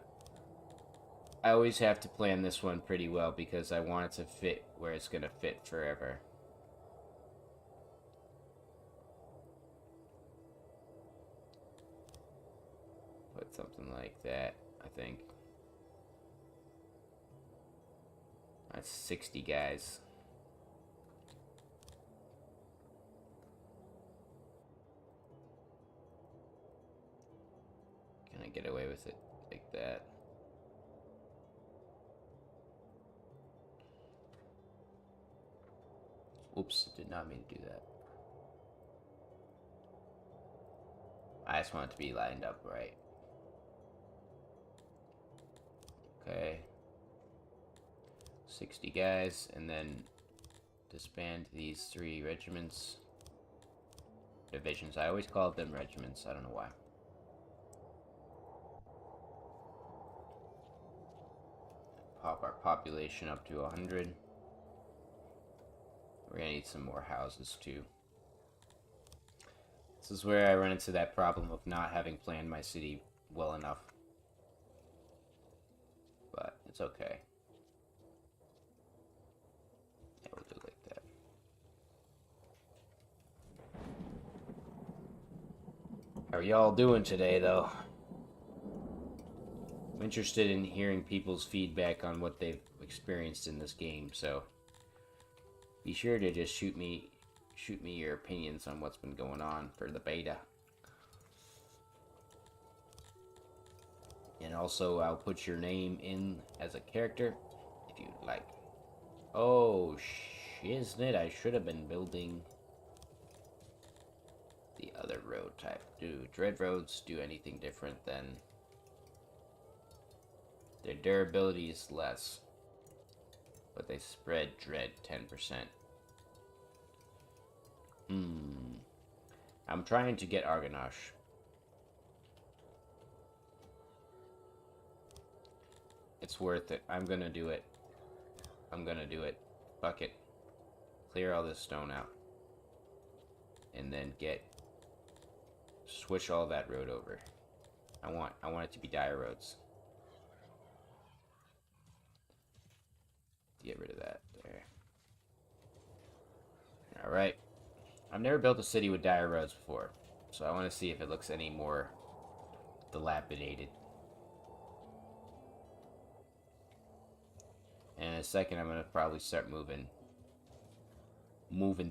always have to plan this one pretty well because I want it to fit where it's going to fit forever. Put something like that, I think. That's 60 guys. Can I get away with it like that? Oops, did not mean to do that. I just want it to be lined up right. Okay. 60 guys, and then disband these 3 regiments. Divisions. I always call them regiments. I don't know why. Pop our population up to 100. We're gonna need some more houses too. This is where I run into that problem of not having planned my city well enough. But it's okay. Yeah, we'll do it like that. How are y'all doing today, though? I'm interested in hearing people's feedback on what they've experienced in this game, so be sure to just shoot me your opinions on what's been going on for the beta. And also, I'll put your name in as a character if you'd like. Oh, shiznit, I should have been building the other road type. Do dread roads do anything different than... Their durability is less, but they spread dread 10%. I'm trying to get Argonash. It's worth it. I'm gonna do it. I'm gonna do it. Fuck it. Clear all this stone out. And then switch all that road over. I want it to be dire roads. Get rid of that there. Alright. I've never built a city with dire roads before, so I want to see if it looks any more dilapidated. And in a second, I'm going to probably start moving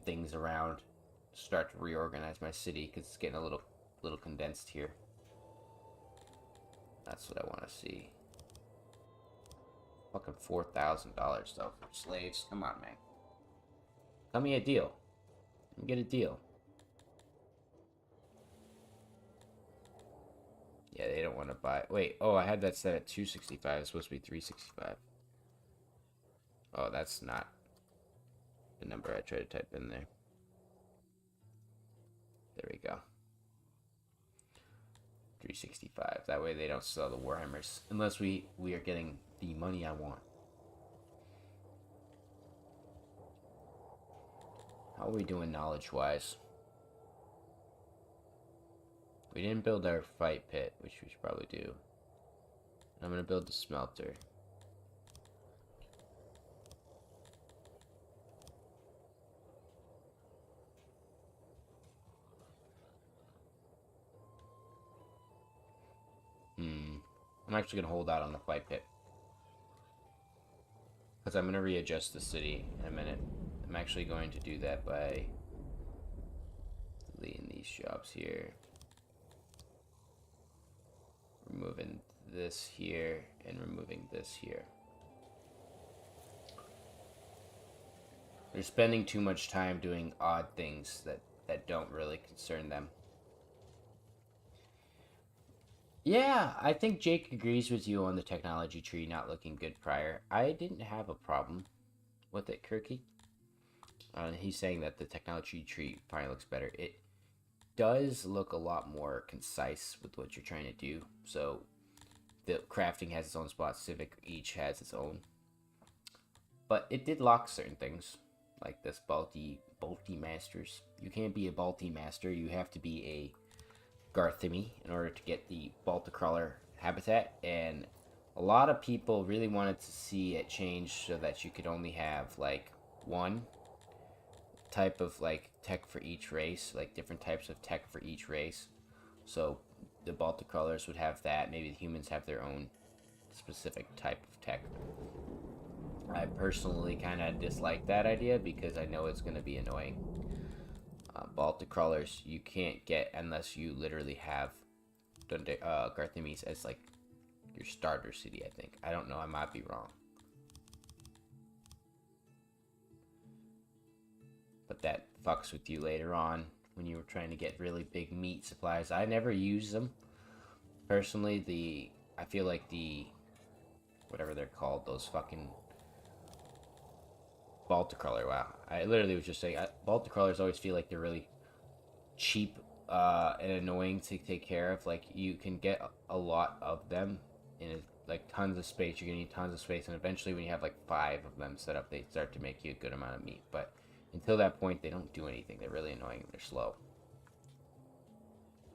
things around, start to reorganize my city, because it's getting a little condensed here. That's what I want to see. Fucking $4,000 though for slaves. Come on, man. Tell me a deal. Let me get a deal. Yeah, they don't want to buy. Wait, oh, I had that set at 265. It's supposed to be 365. Oh, that's not the number I tried to type in there. There we go. 365. That way they don't sell the Warhammers. Unless we are getting the money I want. How are we doing knowledge-wise? We didn't build our fight pit, which we should probably do. I'm going to build the smelter. I'm actually going to hold out on the fight pit. Because I'm going to readjust the city in a minute. I'm actually going to do that by deleting these shops here. Removing this here and removing this here. They're spending too much time doing odd things that don't really concern them. Yeah, I think Jake agrees with you on the technology tree not looking good prior. I didn't have a problem with it, Kirky. He's saying that the technology tree finally looks better. It does look a lot more concise with what you're trying to do. So the crafting has its own spot, Civic each has its own. But it did lock certain things, like this Balti Masters. You can't be a Balti Master, you have to be a Garthimi in order to get the Balticrawler habitat, and a lot of people really wanted to see it change so that you could only have like one type of like tech for each race, like different types of tech for each race. So the Balticrawlers would have that, maybe the humans have their own specific type of tech. I personally kind of dislike that idea because I know it's going to be annoying. Balticrawlers you can't get unless you literally have Garthamis as like your starter city, I think. I don't know, I might be wrong. But that fucks with you later on when you were trying to get really big meat supplies. I never use them. Personally, I feel like whatever they're called, those fucking Balticrawler, wow. I literally was just saying, Balticrawlers always feel like they're really cheap and annoying to take care of. Like, you can get a lot of them in like tons of space. You're gonna need tons of space, and eventually when you have like 5 of them set up, they start to make you a good amount of meat. But until that point, they don't do anything. They're really annoying and they're slow.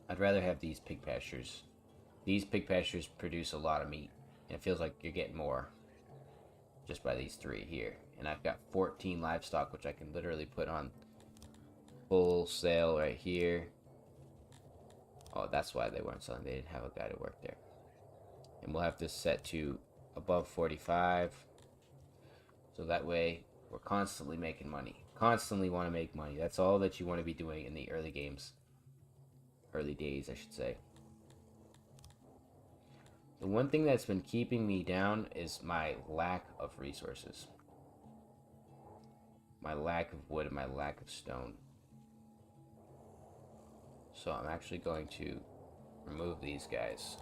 I'd rather have these pig pastures. These pig pastures produce a lot of meat, and it feels like you're getting more just by these 3 here. And I've got 14 livestock, which I can literally put on full sale right here. Oh, that's why they weren't selling. They didn't have a guy to work there. And we'll have this set to above 45. So that way, we're constantly making money. Constantly want to make money. That's all that you want to be doing in the early games. Early days, I should say. The one thing that's been keeping me down is my lack of resources. My lack of wood and my lack of stone. So I'm actually going to remove these guys.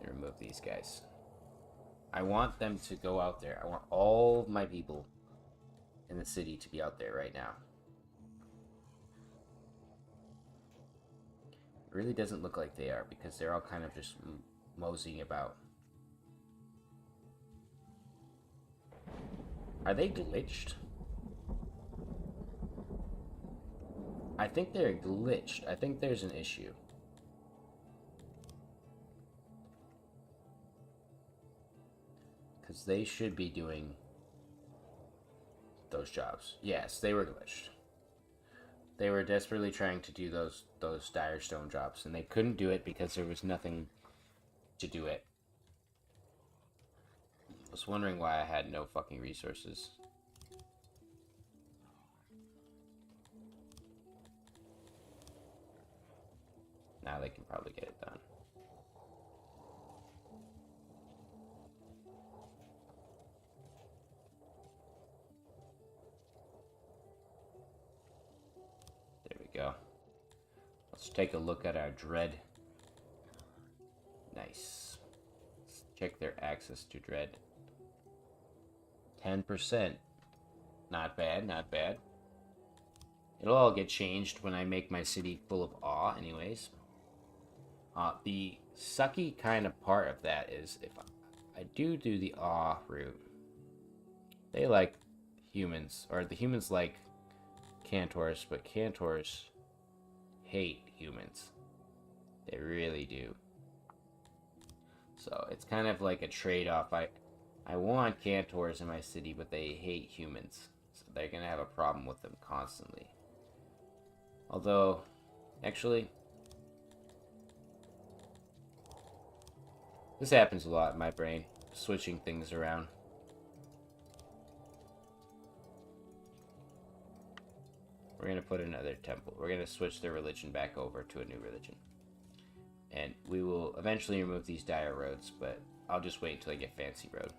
And remove these guys. I want them to go out there. I want all of my people in the city to be out there right now. It really doesn't look like they are because they're all kind of just moseying about. Are they glitched? I think they're glitched. I think there's an issue. Because they should be doing those jobs. Yes, they were glitched. They were desperately trying to do those dire stone jobs, and they couldn't do it because there was nothing to do it. I was wondering why I had no fucking resources. Now they can probably get it done. There we go. Let's take a look at our dread. Nice. Let's check their access to dread. 10%. Not bad, not bad. It'll all get changed when I make my city full of awe anyways. The sucky kind of part of that is if I do the awe route, they like humans, or the humans like Cantors, but Cantors hate humans. They really do. So it's kind of like a trade-off. I want Cantors in my city, but they hate humans. So they're going to have a problem with them constantly. Although, actually, this happens a lot in my brain, switching things around. We're going to put another temple. We're going to switch their religion back over to a new religion. And we will eventually remove these dire roads, but I'll just wait until I get fancy road.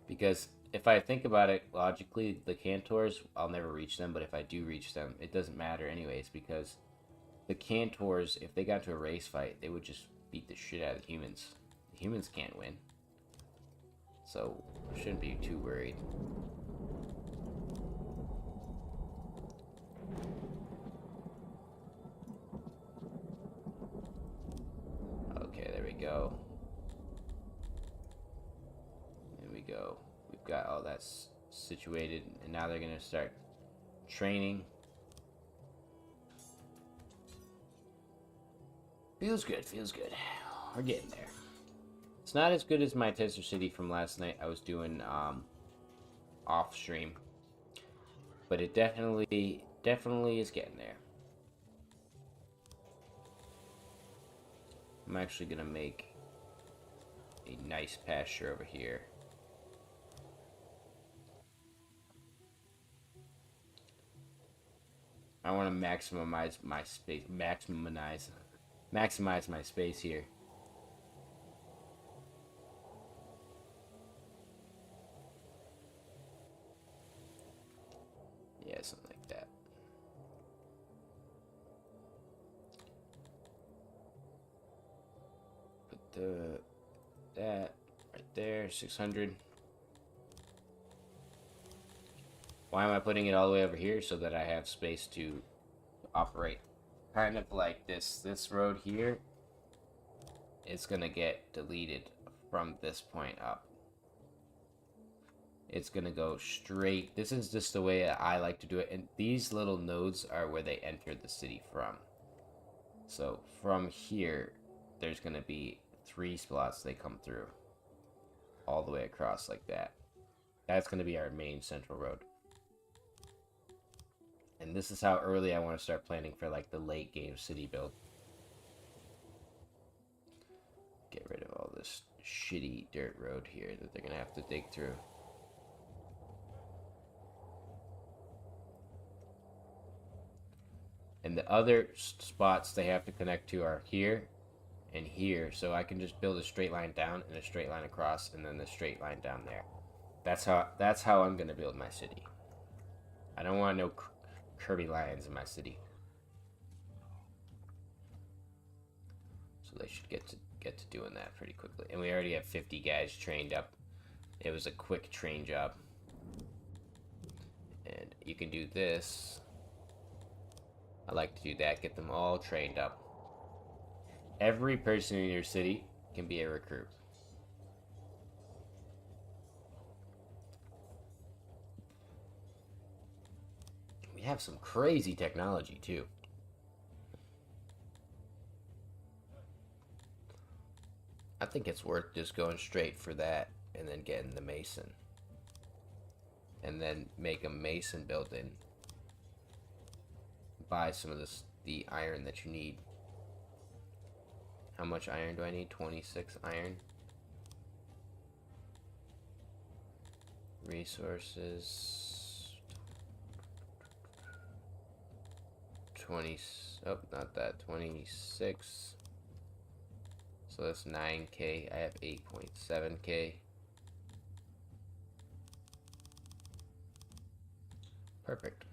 Because if I think about it logically, the Cantors, I'll never reach them, but if I do reach them, it doesn't matter anyways, because the Cantors, if they got into a race fight, they would just beat the shit out of the humans. The humans can't win. So, I shouldn't be too worried. Okay, there we go. There we go. We've got all that situated, and now they're going to start training. Feels good, feels good. We're getting there. It's not as good as my tester city from last night. I was doing off stream, but it definitely is getting there. I'm actually gonna make a nice pasture over here. I want to maximize my space, maximize my space here. Yeah, something like that. Put that right there, 600. Why am I putting it all the way over here? So that I have space to operate. Kind of like this road here. It's gonna get deleted from this point up. It's gonna go straight. This is just the way I like to do it. And these little nodes are where they enter the city from. So from here, there's gonna be 3 spots they come through. All the way across like that. That's gonna be our main central road. And this is how early I want to start planning for like the late game city build. Get rid of all this shitty dirt road here that they're gonna have to dig through. And the other spots they have to connect to are here and here. So I can just build a straight line down and a straight line across and then the straight line down there. That's how I'm gonna build my city. I don't want no curvy lines in my city. So they should get get to doing that pretty quickly. And we already have 50 guys trained up. It was a quick train job. And you can do this. I like to do that, get them all trained up. Every person in your city can be a recruit. We have some crazy technology too. I think it's worth just going straight for that and then getting the mason. And then make a mason building. Buy some of the iron that you need. How much iron do I need? 26 iron. Resources. 20. Oh, not that. 26. So that's 9k. I have 8.7k. Perfect.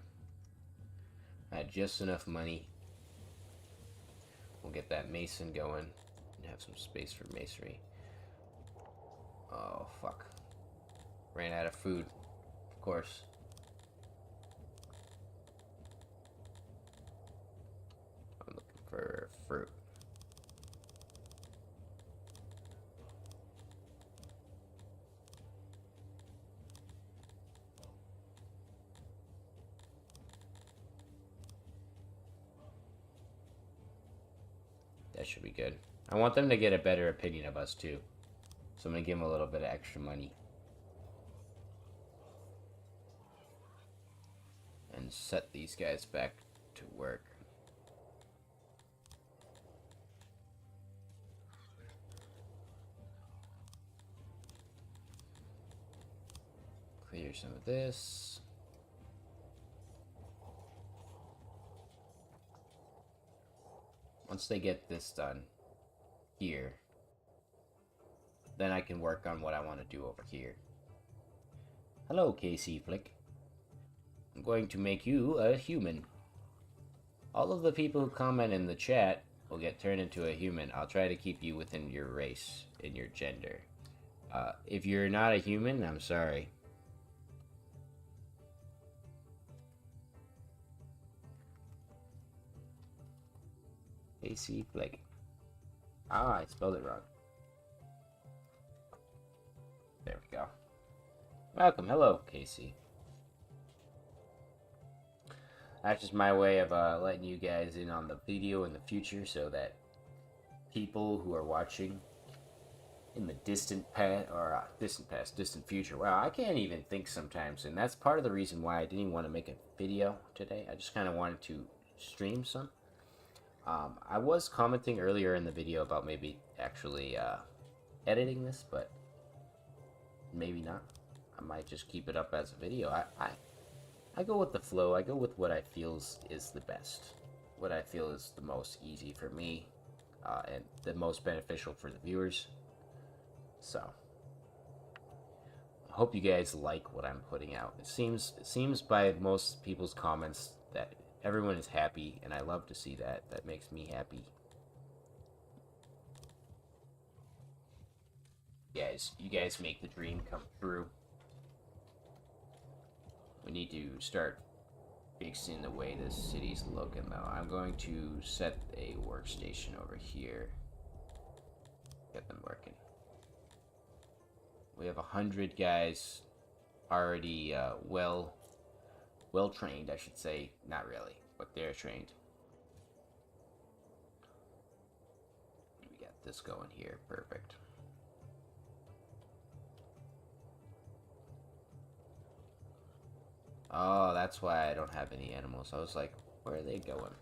I had just enough money. We'll get that mason going and have some space for masonry. Oh, fuck. Ran out of food, of course. I'm looking for fruit. That should be good. I want them to get a better opinion of us too. So I'm going to give them a little bit of extra money. And set these guys back to work. Clear some of this. Once they get this done here, then I can work on what I want to do over here. Hello, KC Flick. I'm going to make you a human. All of the people who comment in the chat will get turned into a human. I'll try to keep you within your race and your gender. If you're not a human, I'm sorry. KC Flick. Ah, I spelled it wrong. There we go. Welcome. Hello, Casey. That's just my way of letting you guys in on the video in the future so that people who are watching in the distant past, or distant future. Wow, I can't even think sometimes, and that's part of the reason why I didn't even want to make a video today. I just kind of wanted to stream some. I was commenting earlier in the video about maybe actually editing this, but maybe not. I might just keep it up as a video. I go with the flow. I go with what I feel is the best. What I feel is the most easy for me and the most beneficial for the viewers. So, I hope you guys like what I'm putting out. It seems by most people's comments that everyone is happy, and I love to see that. That makes me happy. You guys make the dream come true. We need to start fixing the way this city's looking, though. I'm going to set a workstation over here. Get them working. We have 100 guys already well trained, I should say. Not really, but they're trained. We got this going here. Perfect. Oh, that's why I don't have any animals. I was like, where are they going?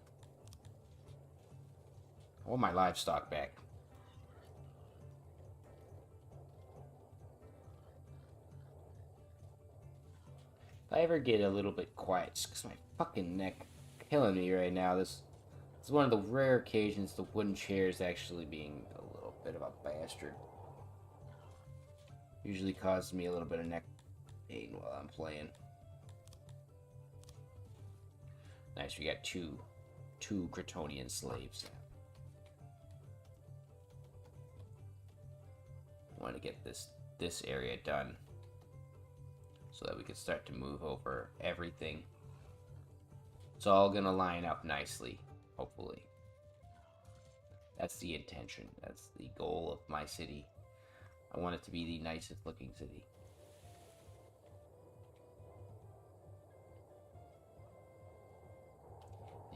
I want my livestock back. If I ever get a little bit quiet, just because my fucking neck killing me right now. This is one of the rare occasions the wooden chair is actually being a little bit of a bastard. Usually causes me a little bit of neck pain while I'm playing. Nice, we got two Cretonian slaves. want to get this area done so that we can start to move over everything. It's all gonna line up nicely, hopefully. That's the intention. That's the goal of my city. I want it to be the nicest looking city.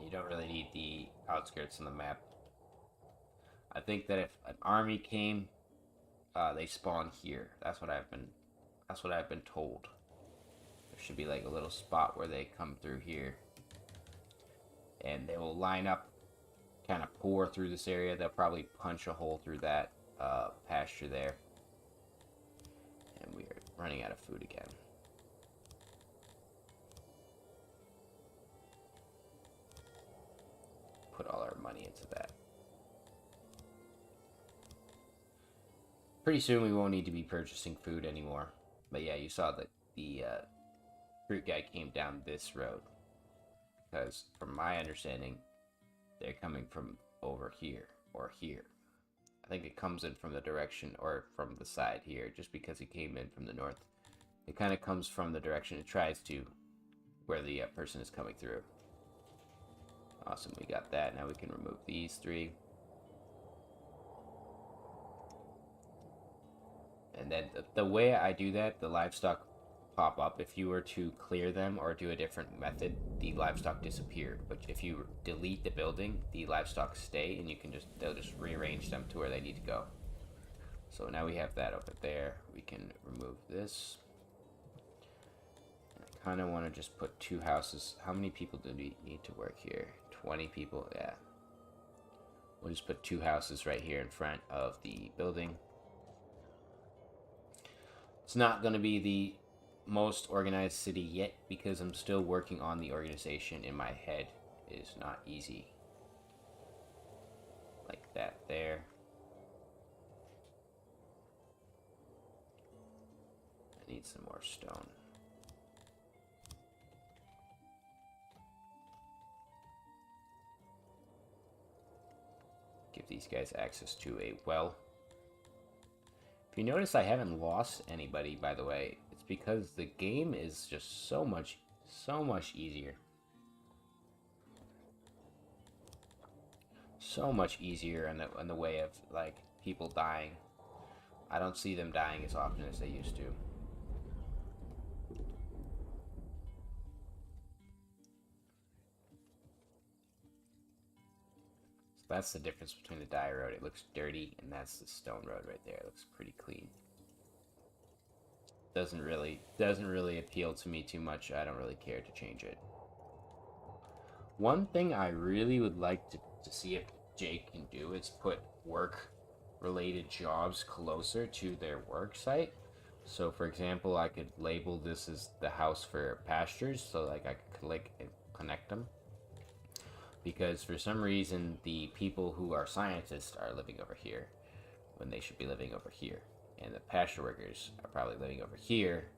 You don't really need the outskirts on the map. I think that if an army came, they spawn here. That's what I've been told. There should be like a little spot where they come through here, and they will line up, kind of pour through this area. They'll probably punch a hole through that pasture there. And we are running out of food again. Put all our money into that. Pretty soon we won't need to be purchasing food anymore. But yeah, you saw that the fruit guy came down this road. Because from my understanding, they're coming from over here or here. I think it comes in from the direction or from the side here, just because it came in from the north. It kind of comes from the direction it tries to, where the person is coming through. Awesome, we got that. Now we can remove these three. And then the way I do that, the livestock pop up. If you were to clear them or do a different method, the livestock disappear. But if you delete the building, the livestock stay, and they'll just rearrange them to where they need to go. So now we have that over there. We can remove this. I kind of want to just put 2 houses. How many people do we need to work here? 20 people? Yeah. We'll just put 2 houses right here in front of the building. It's not going to be the most organized city yet because I'm still working on the organization in my head. It is not easy. Like that there. I need some more stone. Give these guys access to a well. If you notice, I haven't lost anybody, by the way. It's because the game is just so much easier. So much easier in the way of, like, people dying. I don't see them dying as often as they used to. That's the difference between the dye road. It looks dirty, and that's the stone road right there. It looks pretty clean. Doesn't really appeal to me too much. I don't really care to change it. One thing I really would like to see if Jake can do is put work-related jobs closer to their work site. So, for example, I could label this as the house for pastures, so like I could click and connect them. Because for some reason, the people who are scientists are living over here when they should be living over here. And the pasture workers are probably living over here,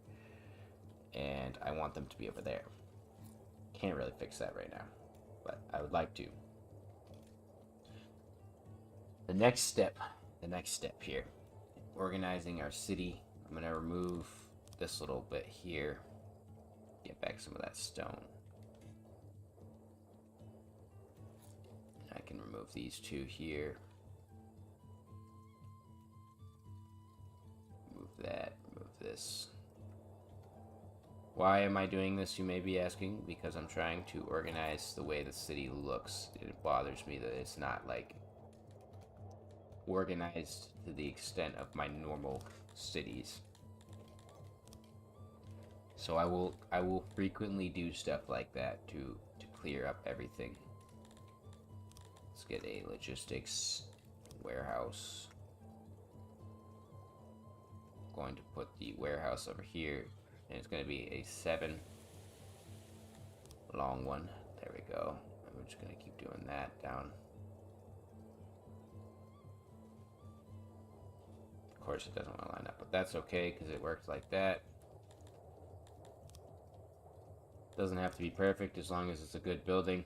and I want them to be over there. Can't really fix that right now, but I would like to. The next step here, organizing our city. I'm going to remove this little bit here, get back some of that stone. I can remove these 2 here. Remove that, remove this. Why am I doing this, you may be asking? Because I'm trying to organize the way the city looks. It bothers me that it's not, like, organized to the extent of my normal cities. So I will frequently do stuff like that to clear up everything. Let's get a logistics warehouse. I'm going to put the warehouse over here, and it's going to be a 7 long one. There we go. I'm just going to keep doing that down. Of course, it doesn't want to line up, but that's okay because it works like that. Doesn't have to be perfect as long as it's a good building.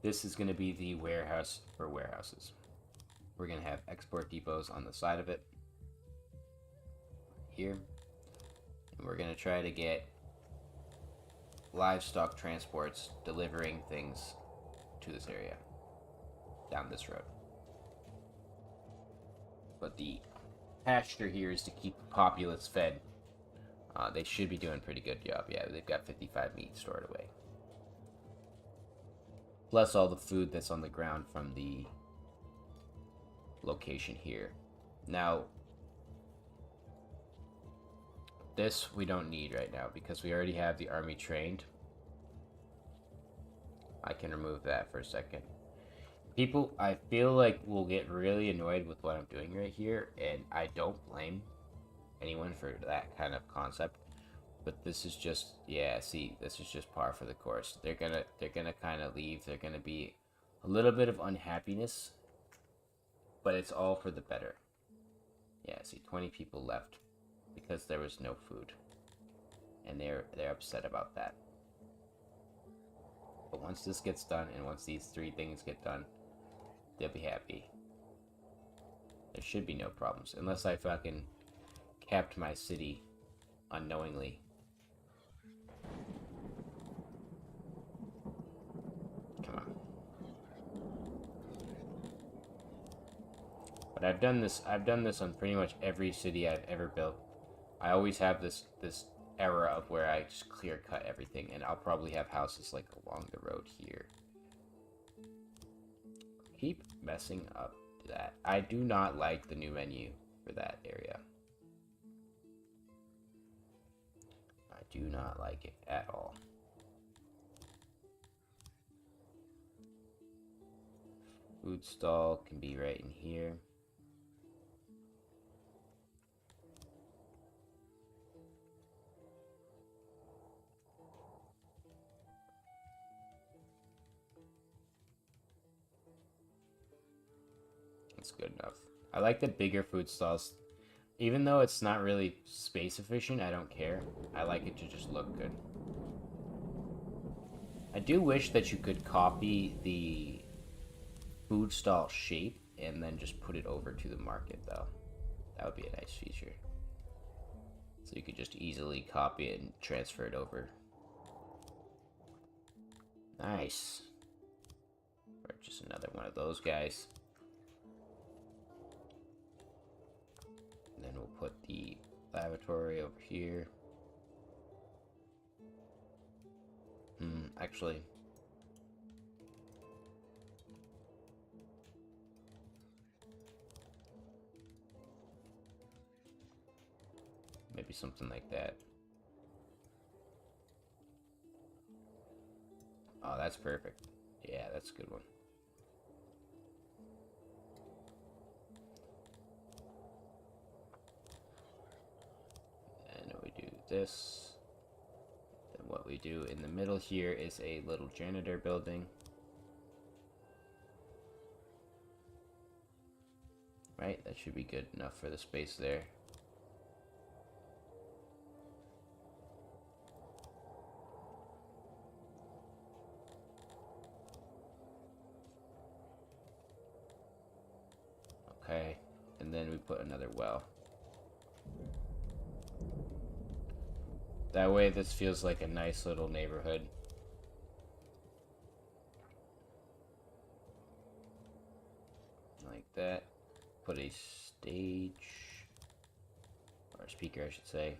This is going to be the warehouse for warehouses. We're going to have export depots on the side of it. here. And we're going to try to get livestock transports delivering things to this area down this road. But the pasture here is to keep the populace fed. They should be doing a pretty good job. Yeah, they've got 55 meat stored away. Plus all the food that's on the ground from the location here. Now, this we don't need right now because we already have the army trained. I can remove that for a second. People, I feel like, will get really annoyed with what I'm doing right here, and I don't blame anyone for that kind of concept. But this is just, yeah, see, this is just par for the course. They're gonna kind of leave. They're gonna be a little bit of unhappiness, but it's all for the better. Yeah, see, 20 people left because there was no food, and they're upset about that. But once this gets done, and once these 3 things get done, they'll be happy. There should be no problems, unless I fucking capped my city unknowingly. Come on. But I've done this on pretty much every city I've ever built. I always have this era of where I just clear cut everything, and I'll probably have houses like along the road here. Keep messing up that. I do not like the new menu for that area. I do not like it at all. Food stall can be right in here. That's good enough. I like the bigger food stalls. Even though it's not really space efficient, I don't care. I like it to just look good. I do wish that you could copy the food stall shape and then just put it over to the market, though. That would be a nice feature. So you could just easily copy it and transfer it over. Nice. Purchase another one of those guys. And then we'll put the lavatory over here. Actually, maybe something like that. Oh, that's perfect. Yeah, that's a good one. And we do this. Then what we do in the middle here is a little janitor building. Right, that should be good enough for the space there. Okay, and then we put another well. That way this feels like a nice little neighborhood. Like that. Put a stage, or a speaker I should say.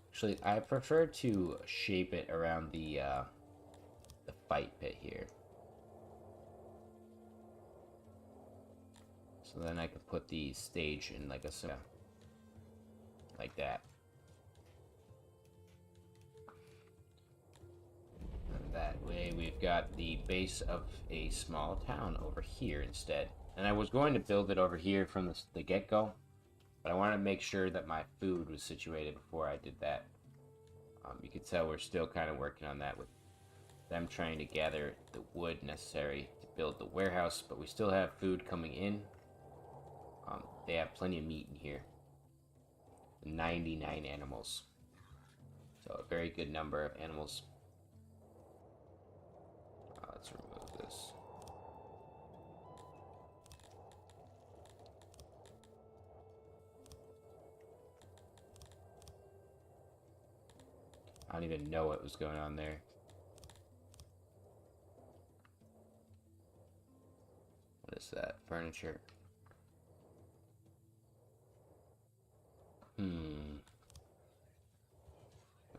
Actually, I prefer to shape it around the fight pit here. So then I can put the stage in like a like that. And that way we've got the base of a small town over here instead. And I was going to build it over here from the get-go, but I wanted to make sure that my food was situated before I did that. You can tell we're still kind of working on that with them trying to gather the wood necessary to build the warehouse, but we still have food coming in. They have plenty of meat in here. 99 animals. So a very good number of animals. Let's remove this. don't even know what was going on there. What is that? Furniture.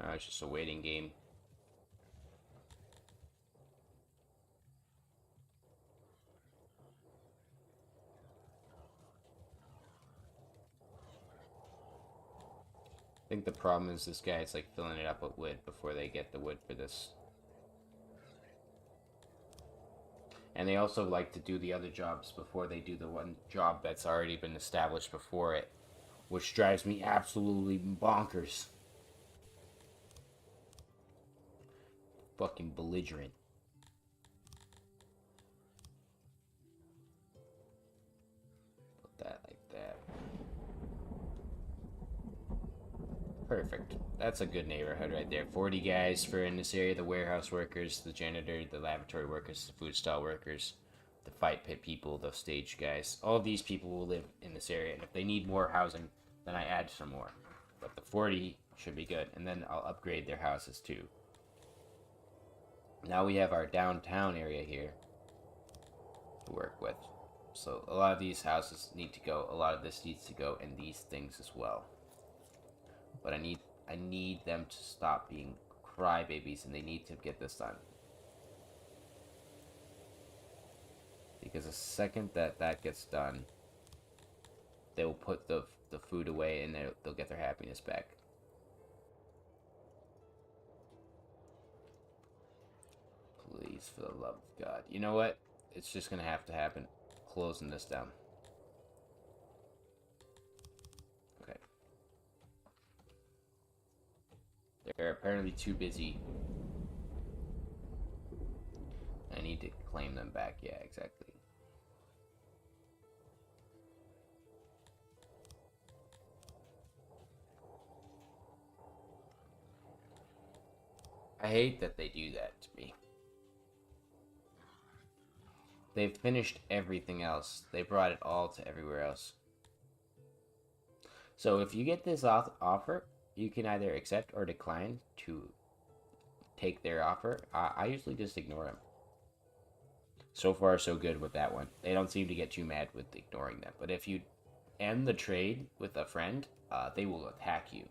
Oh, it's just a waiting game. I think the problem is this guy's like filling it up with wood before they get the wood for this. And they also like to do the other jobs before they do the one job that's already been established before it, which drives me absolutely bonkers. Fucking belligerent. Put that like that. Perfect. That's a good neighborhood right there. 40 guys for in this area. The warehouse workers, the janitor, the laboratory workers, the food stall workers, the fight pit people, the stage guys. All of these people will live in this area. And if they need more housing, then I add some more. But the 40 should be good. And then I'll upgrade their houses too. Now we have our downtown area here to work with. So a lot of these houses need to go. A lot of this needs to go. And these things as well. But I need them to stop being crybabies, and they need to get this done. Because the second that gets done, they will put the food away, and they'll get their happiness back. Please, for the love of God. You know what? It's just going to have to happen. Closing this down. They're apparently too busy. I need to claim them back. Yeah, exactly. I hate that they do that to me. They've finished everything else. They brought it all to everywhere else. So if you get this offer, you can either accept or decline to take their offer. I usually just ignore them. So far, so good with that one. They don't seem to get too mad with ignoring them. But if you end the trade with a friend, they will attack you.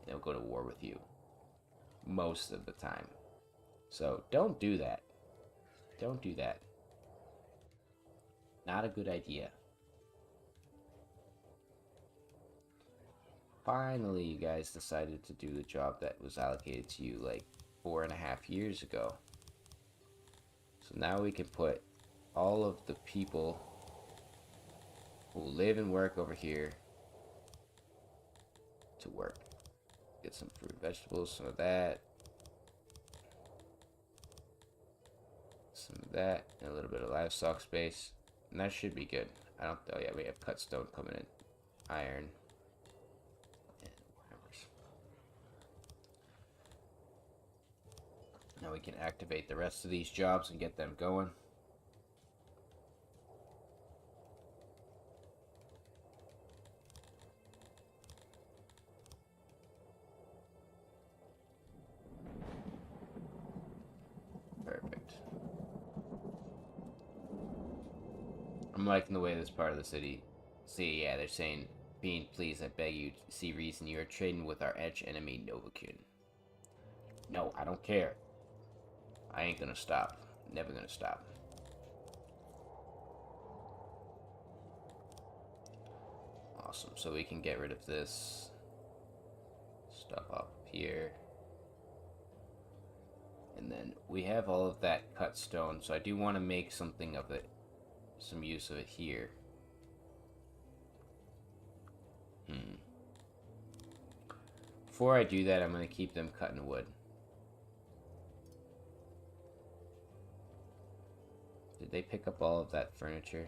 They'll go to war with you. Most of the time. So don't do that. Don't do that. Not a good idea. Finally, you guys decided to do the job that was allocated to you like 4.5 years ago. So now we can put all of the people who live and work over here to work. Get some fruit, vegetables, some of that. Some of that, and a little bit of livestock space. And that should be good. Oh yeah, we have cut stone coming in. Iron. Now we can activate the rest of these jobs and get them going. Perfect. I'm liking the way this part of the city. See, yeah, they're saying, Fiend, please, I beg you, see reason you are trading with our arch enemy, Novakun. No, I don't care. I ain't gonna stop. Never gonna stop. Awesome. So we can get rid of this stuff up here. And then we have all of that cut stone. So I do want to make something of it. Some use of it here. Before I do that, I'm going to keep them cutting wood. Did they pick up all of that furniture?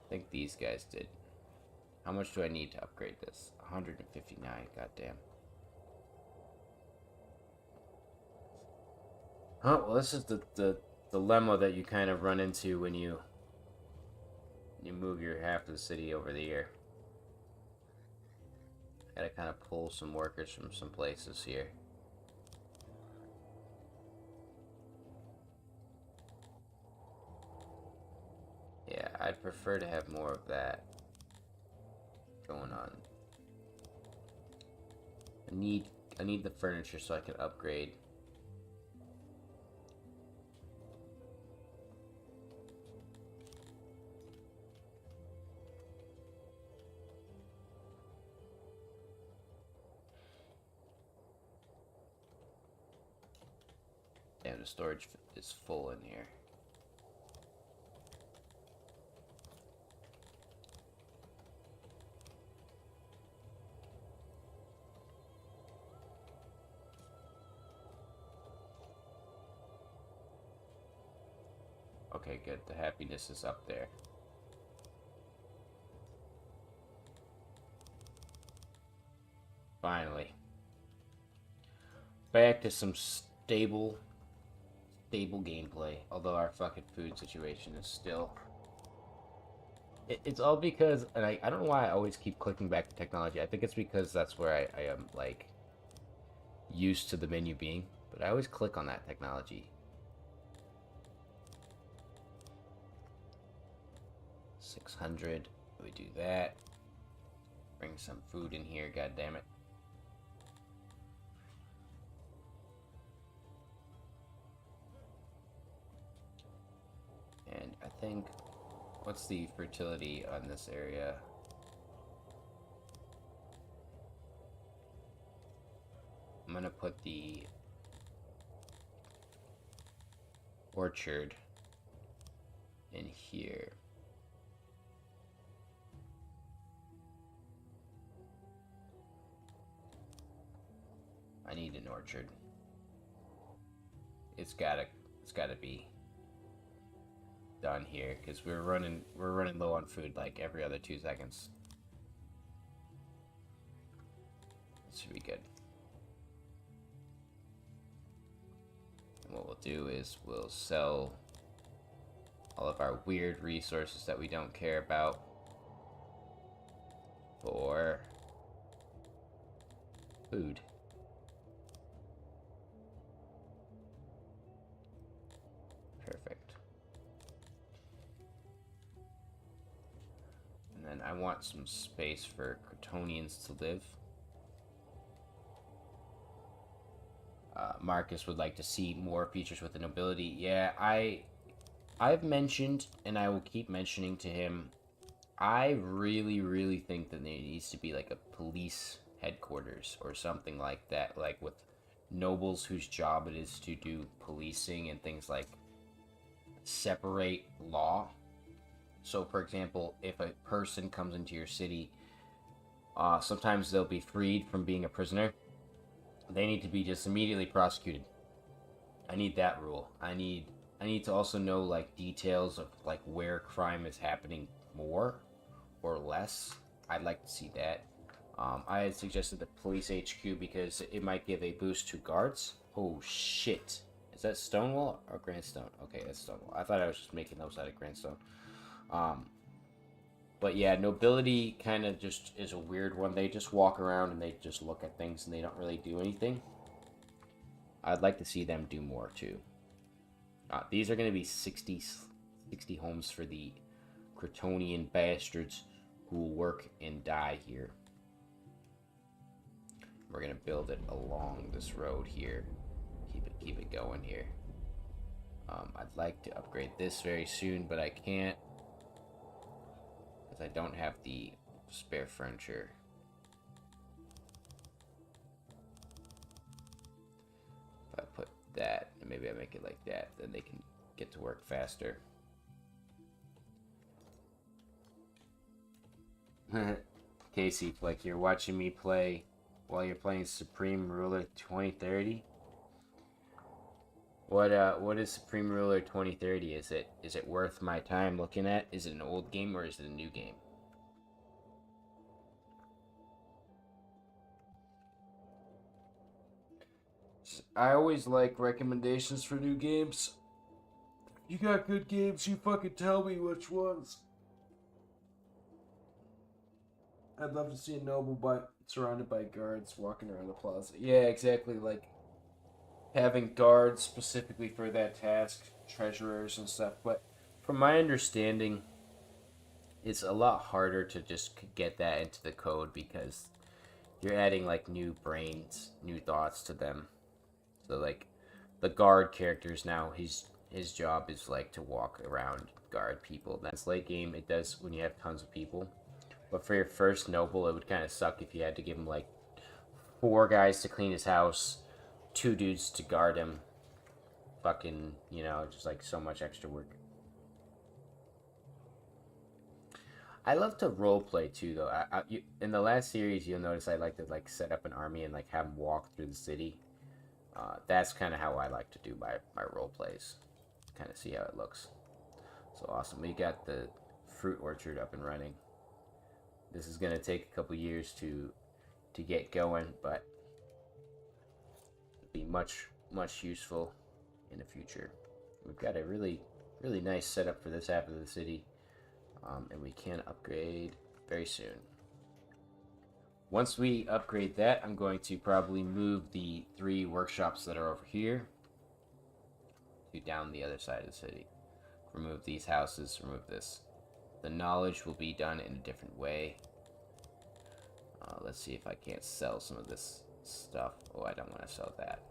I think these guys did. How much do I need to upgrade this? 159, goddamn. Oh, well, this is the dilemma that you kind of run into when you move your half of the city over the air. Gotta kind of pull some workers from some places here. Yeah, I'd prefer to have more of that going on. I need the furniture so I can upgrade. Damn, the storage is full in here. Okay, good. The happiness is up there. Finally. Back to some stable gameplay. Although our fucking food situation is still... It's all because... And I don't know why I always keep clicking back to technology. I think it's because that's where I am, like, used to the menu being. But I always click on that technology. 600. We do that. Bring some food in here, god damn it. And I think, what's the fertility on this area? I'm gonna put the orchard in here. I need an orchard. It's gotta be done here because we're running low on food like every other 2 seconds. This should be good. And what we'll do is we'll sell all of our weird resources that we don't care about for food. Perfect. And then I want some space for Kryptonians to live. Marcus would like to see more features with the nobility. Yeah, I've mentioned, and I will keep mentioning to him, I really think that there needs to be like a police headquarters or something like that, like with nobles whose job it is to do policing and things like separate law. So, for example, if a person comes into your city, sometimes they'll be freed from being a prisoner. They need to be just immediately prosecuted. I need that rule. I need to also know like details of like where crime is happening more or less. I'd like to see that. I had suggested the police HQ because it might give a boost to guards. Oh shit. Is that Stonewall or Grandstone? Okay, that's Stonewall. I thought I was just making those out of Grandstone. But yeah, nobility kind of just is a weird one. They just walk around and they just look at things and they don't really do anything. I'd like to see them do more too. These are going to be 60 homes for the Kryptonian bastards who will work and die here. We're going to build it along this road here. Keep it going here. I'd like to upgrade this very soon, but I can't because I don't have the spare furniture. If I put that, and maybe I make it like that, then they can get to work faster. Casey, like you're watching me play while you're playing Supreme Ruler 2030. What is Supreme Ruler 2030? Is it worth my time looking at? Is it an old game or is it a new game? I always like recommendations for new games. You got good games, you fucking tell me which ones. I'd love to see a noble, but surrounded by guards walking around the plaza. Yeah, exactly. Like having guards specifically for that task, treasurers and stuff. But from my understanding, it's a lot harder to just get that into the code because you're adding like new brains, new thoughts to them. So like the guard characters now, his job is like to walk around, guard people. That's late game. It does when you have tons of people. But for your first noble, it would kind of suck if you had to give him like 4 guys to clean his house, 2 dudes to guard him. Fucking, just like so much extra work. I love to role play too, though. In the last series, you'll notice I like to like set up an army and like have them walk through the city. That's kind of how I like to do my role plays. Kind of see how it looks. So awesome. We got the fruit orchard up and running. This is gonna take a couple years to get going, but be much useful in the future. We've got a really nice setup for this half of the city, and we can upgrade very soon. Once we upgrade that, I'm going to probably move the 3 workshops that are over here to down the other side of the city. Remove these houses, remove this. The knowledge will be done in a different way. Let's see if I can't sell some of this stuff. Oh, I don't want to sell that.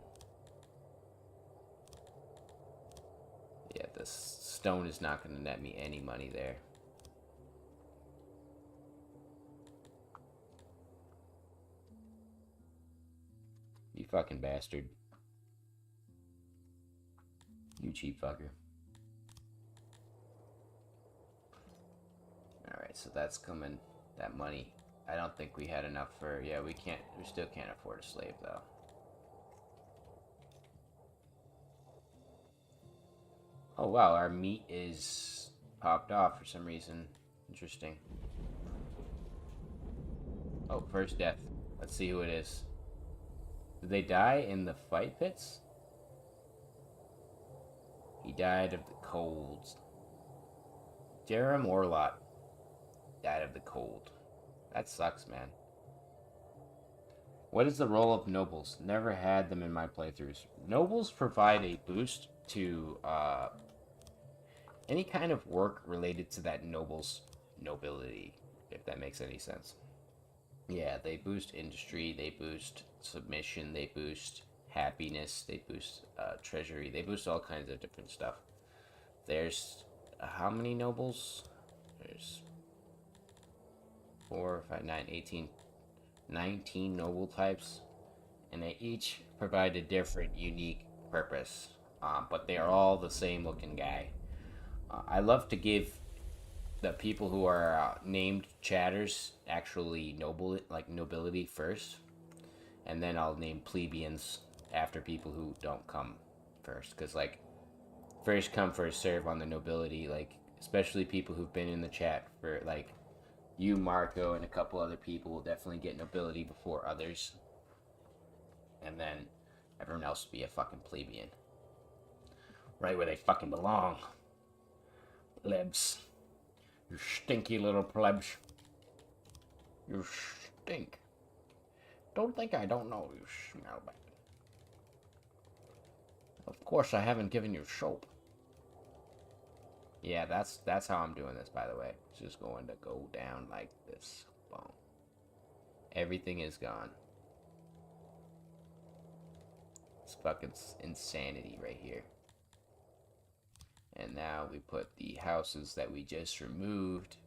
Yeah, this stone is not going to net me any money there. You fucking bastard. You cheap fucker. Alright, so that's coming. That money. I don't think we had enough for... Yeah, we still can't afford a slave, though. Oh, wow, our meat is popped off for some reason. Interesting. Oh, first death. Let's see who it is. Did they die in the fight pits? He died of the colds. Jerem Orlot died of the cold. That sucks, man. What is the role of nobles? Never had them in my playthroughs. Nobles provide a boost to any kind of work related to that noble's nobility, if that makes any sense. Yeah, they boost industry, they boost submission, they boost happiness, they boost treasury, they boost all kinds of different stuff. There's how many nobles? There's 4, 5, 9, 18, 19 noble types, and they each provide a different, unique purpose. But they are all the same looking guy. I love to give the people who are named chatters actually nobility first, and then I'll name plebeians after people who don't come first, because like first come first serve on the nobility, like especially people who've been in the chat for like you, Marco, and a couple other people will definitely get nobility before others, and then everyone else will be a fucking plebeian, right where they fucking belong. Plebs. You stinky little plebs. You stink. Don't think I don't know you smell bad. Of course I haven't given you soap. Yeah, that's how I'm doing this, by the way. It's just going to go down like this. Boom. Everything is gone. It's fucking insanity right here. And now we put the houses that we just removed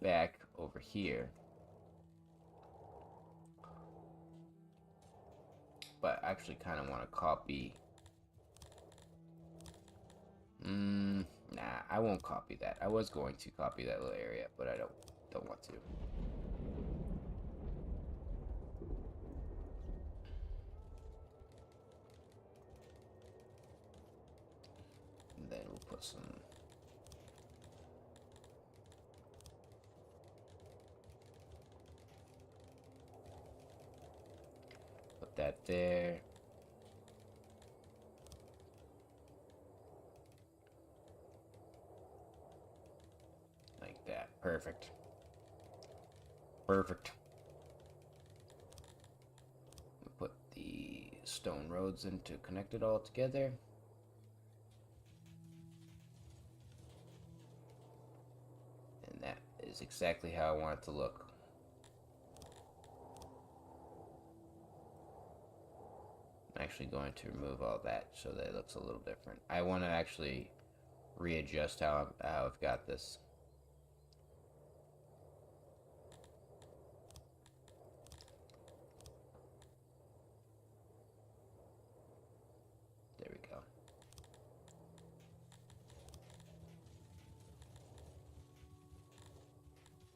back over here. But I actually kind of want to copy... Nah, I won't copy that. I was going to copy that little area, but I don't want to. And then we'll put some... Put that there. Like that. Perfect. Perfect. Put the stone roads in to connect it all together. And that is exactly how I want it to look. I'm actually going to remove all that so that it looks a little different. I want to actually readjust how I've got this. There we go.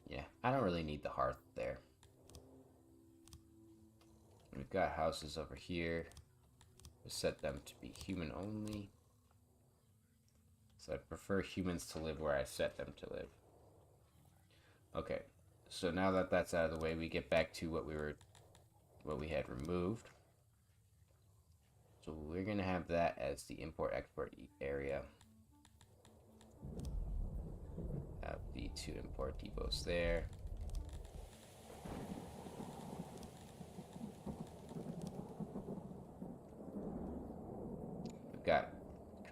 Yeah, I don't really need the hearth there. We've got houses over here. We set them to be human only. So I prefer humans to live where I set them to live. Okay, so now that that's out of the way, we get back to what we had removed. So we're gonna have that as the import-export area. Have the 2 import depots there. We've got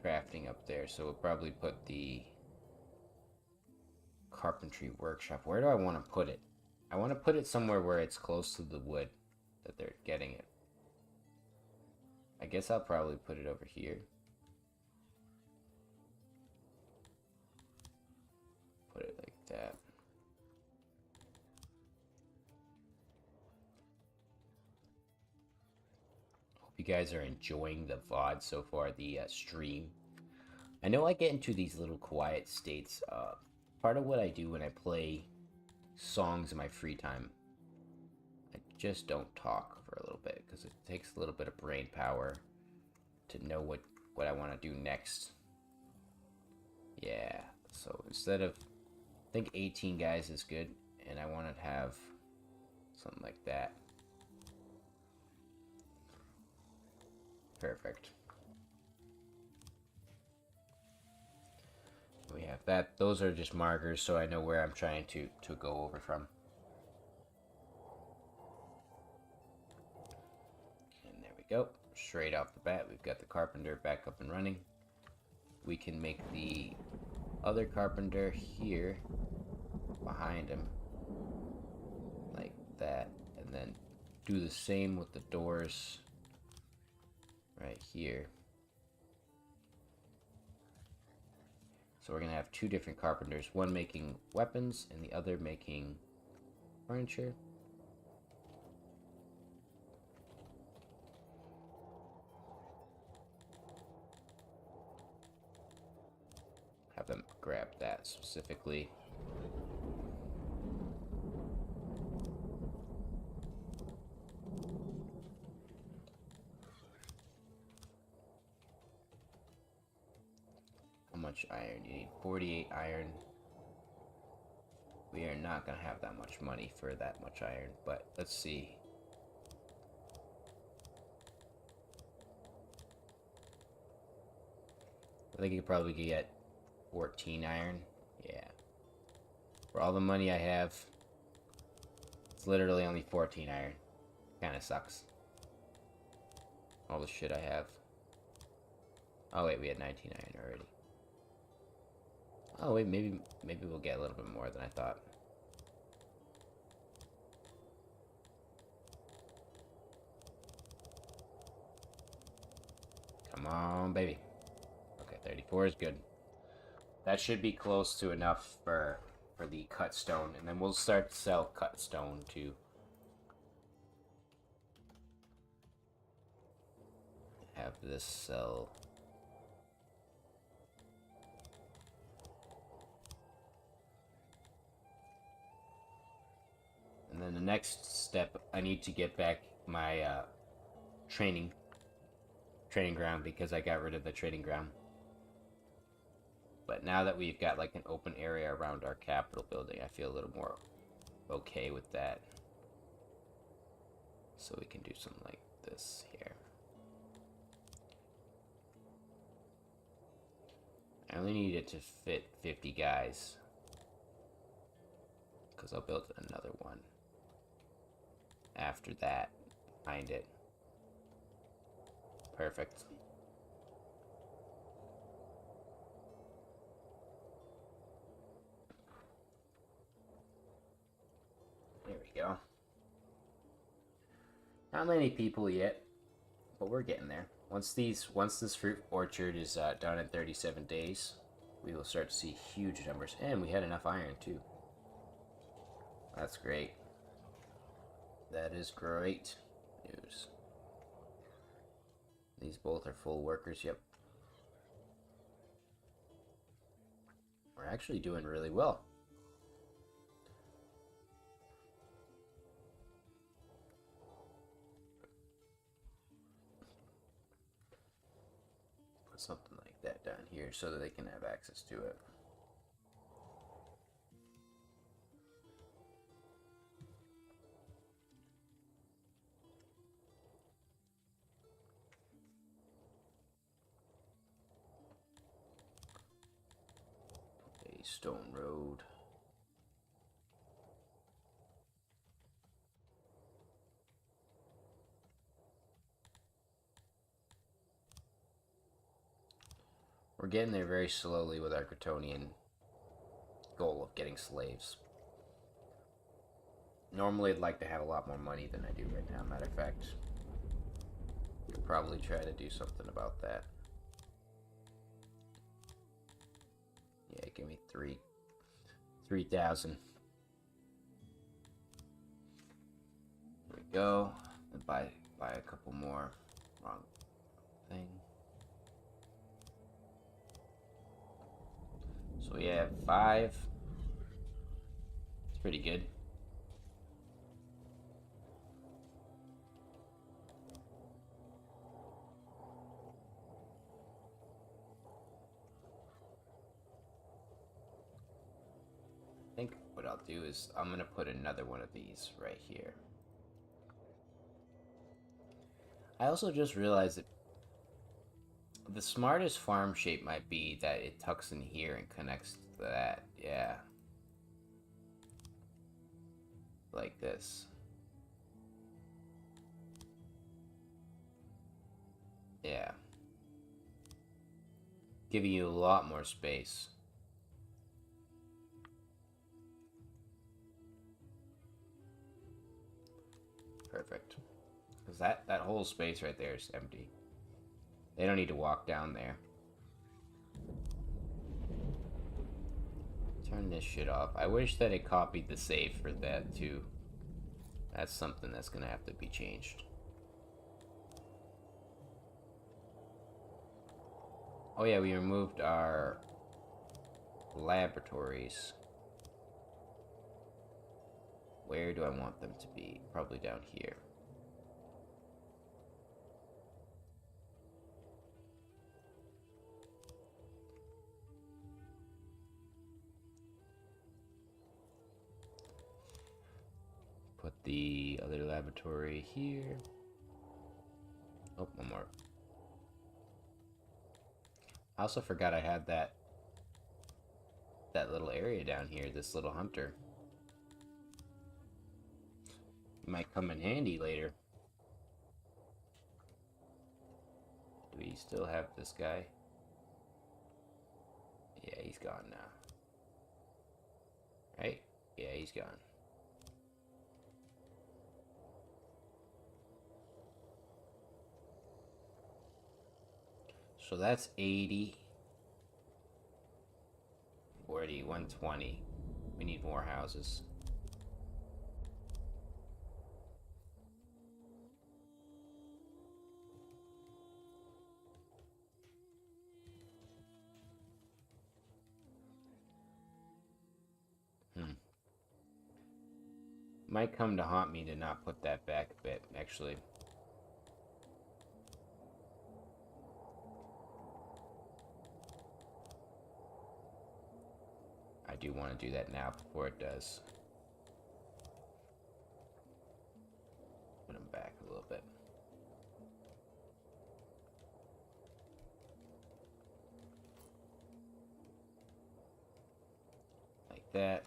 crafting up there, so we'll probably put the carpentry workshop. Where do I want to put it? I want to put it somewhere where it's close to the wood that they're getting it. I guess I'll probably put it over here. Put it like that. Hope you guys are enjoying the VOD so far, the stream. I know I get into these little quiet states. Part of what I do when I play songs in my free time, I just don't talk for a little bit because it takes a little bit of brain power to know what I want to do next. Yeah, so instead of, I think 18 guys is good, and I want to have something like that. Perfect. We have that. Those are just markers, so I know where I'm trying to go over from. And there we go. Straight off the bat, we've got the carpenter back up and running. We can make the other carpenter here behind him like that, and then do the same with the doors right here. So we're gonna have 2 different carpenters, one making weapons and the other making furniture. Have them grab that specifically. How much iron? You need 48 iron. We are not going to have that much money for that much iron, but let's see. I think you probably could get 14 iron. Yeah. For all the money I have, it's literally only 14 iron. Kind of sucks. All the shit I have. Oh wait, we had 19 iron already. Oh wait, maybe we'll get a little bit more than I thought. Come on, baby. Okay, 34 is good. That should be close to enough for the cut stone, and then we'll start to sell cut stone too. Have this sell. And then the next step, I need to get back my training ground because I got rid of the trading ground. But now that we've got like an open area around our Capitol building, I feel a little more okay with that. So we can do something like this here. I only need it to fit 50 guys, because I'll build another one. after that behind it. Perfect. There we go. Not many people yet, but we're getting there. Once this fruit orchard is done in 37 days, we will start to see huge numbers. And we had enough iron too. That's great. That is great news. These both are full workers, yep. We're actually doing really well. Put something like that down here so that they can have access to it. A stone road. We're getting there very slowly with our Kryptonian goal of getting slaves. Normally I'd like to have a lot more money than I do right now. Matter of fact, could probably try to do something about that. Yeah, give me 3,000. There we go. And buy a couple more. Wrong thing. So we have 5. It's pretty good. I think what I'll do is I'm gonna put another one of these right here. I also just realized that the smartest farm shape might be that it tucks in here and connects to that. Yeah. Like this. Yeah. Giving you a lot more space. Perfect. Because that whole space right there is empty. They don't need to walk down there. Turn this shit off. I wish that it copied the save for that too. That's something that's gonna have to be changed. Oh yeah, we removed our laboratories. Where do I want them to be? Probably down here. Put the other laboratory here. Oh, one more. I also forgot I had that little area down here, this little hunter. Might come in handy later. Do we still have this guy? Yeah, he's gone now. Right? Yeah, he's gone. So that's 80. 40, 120. We need more houses. Might come to haunt me to not put that back a bit, actually. I do want to do that now before it does. Put them back a little bit. Like that.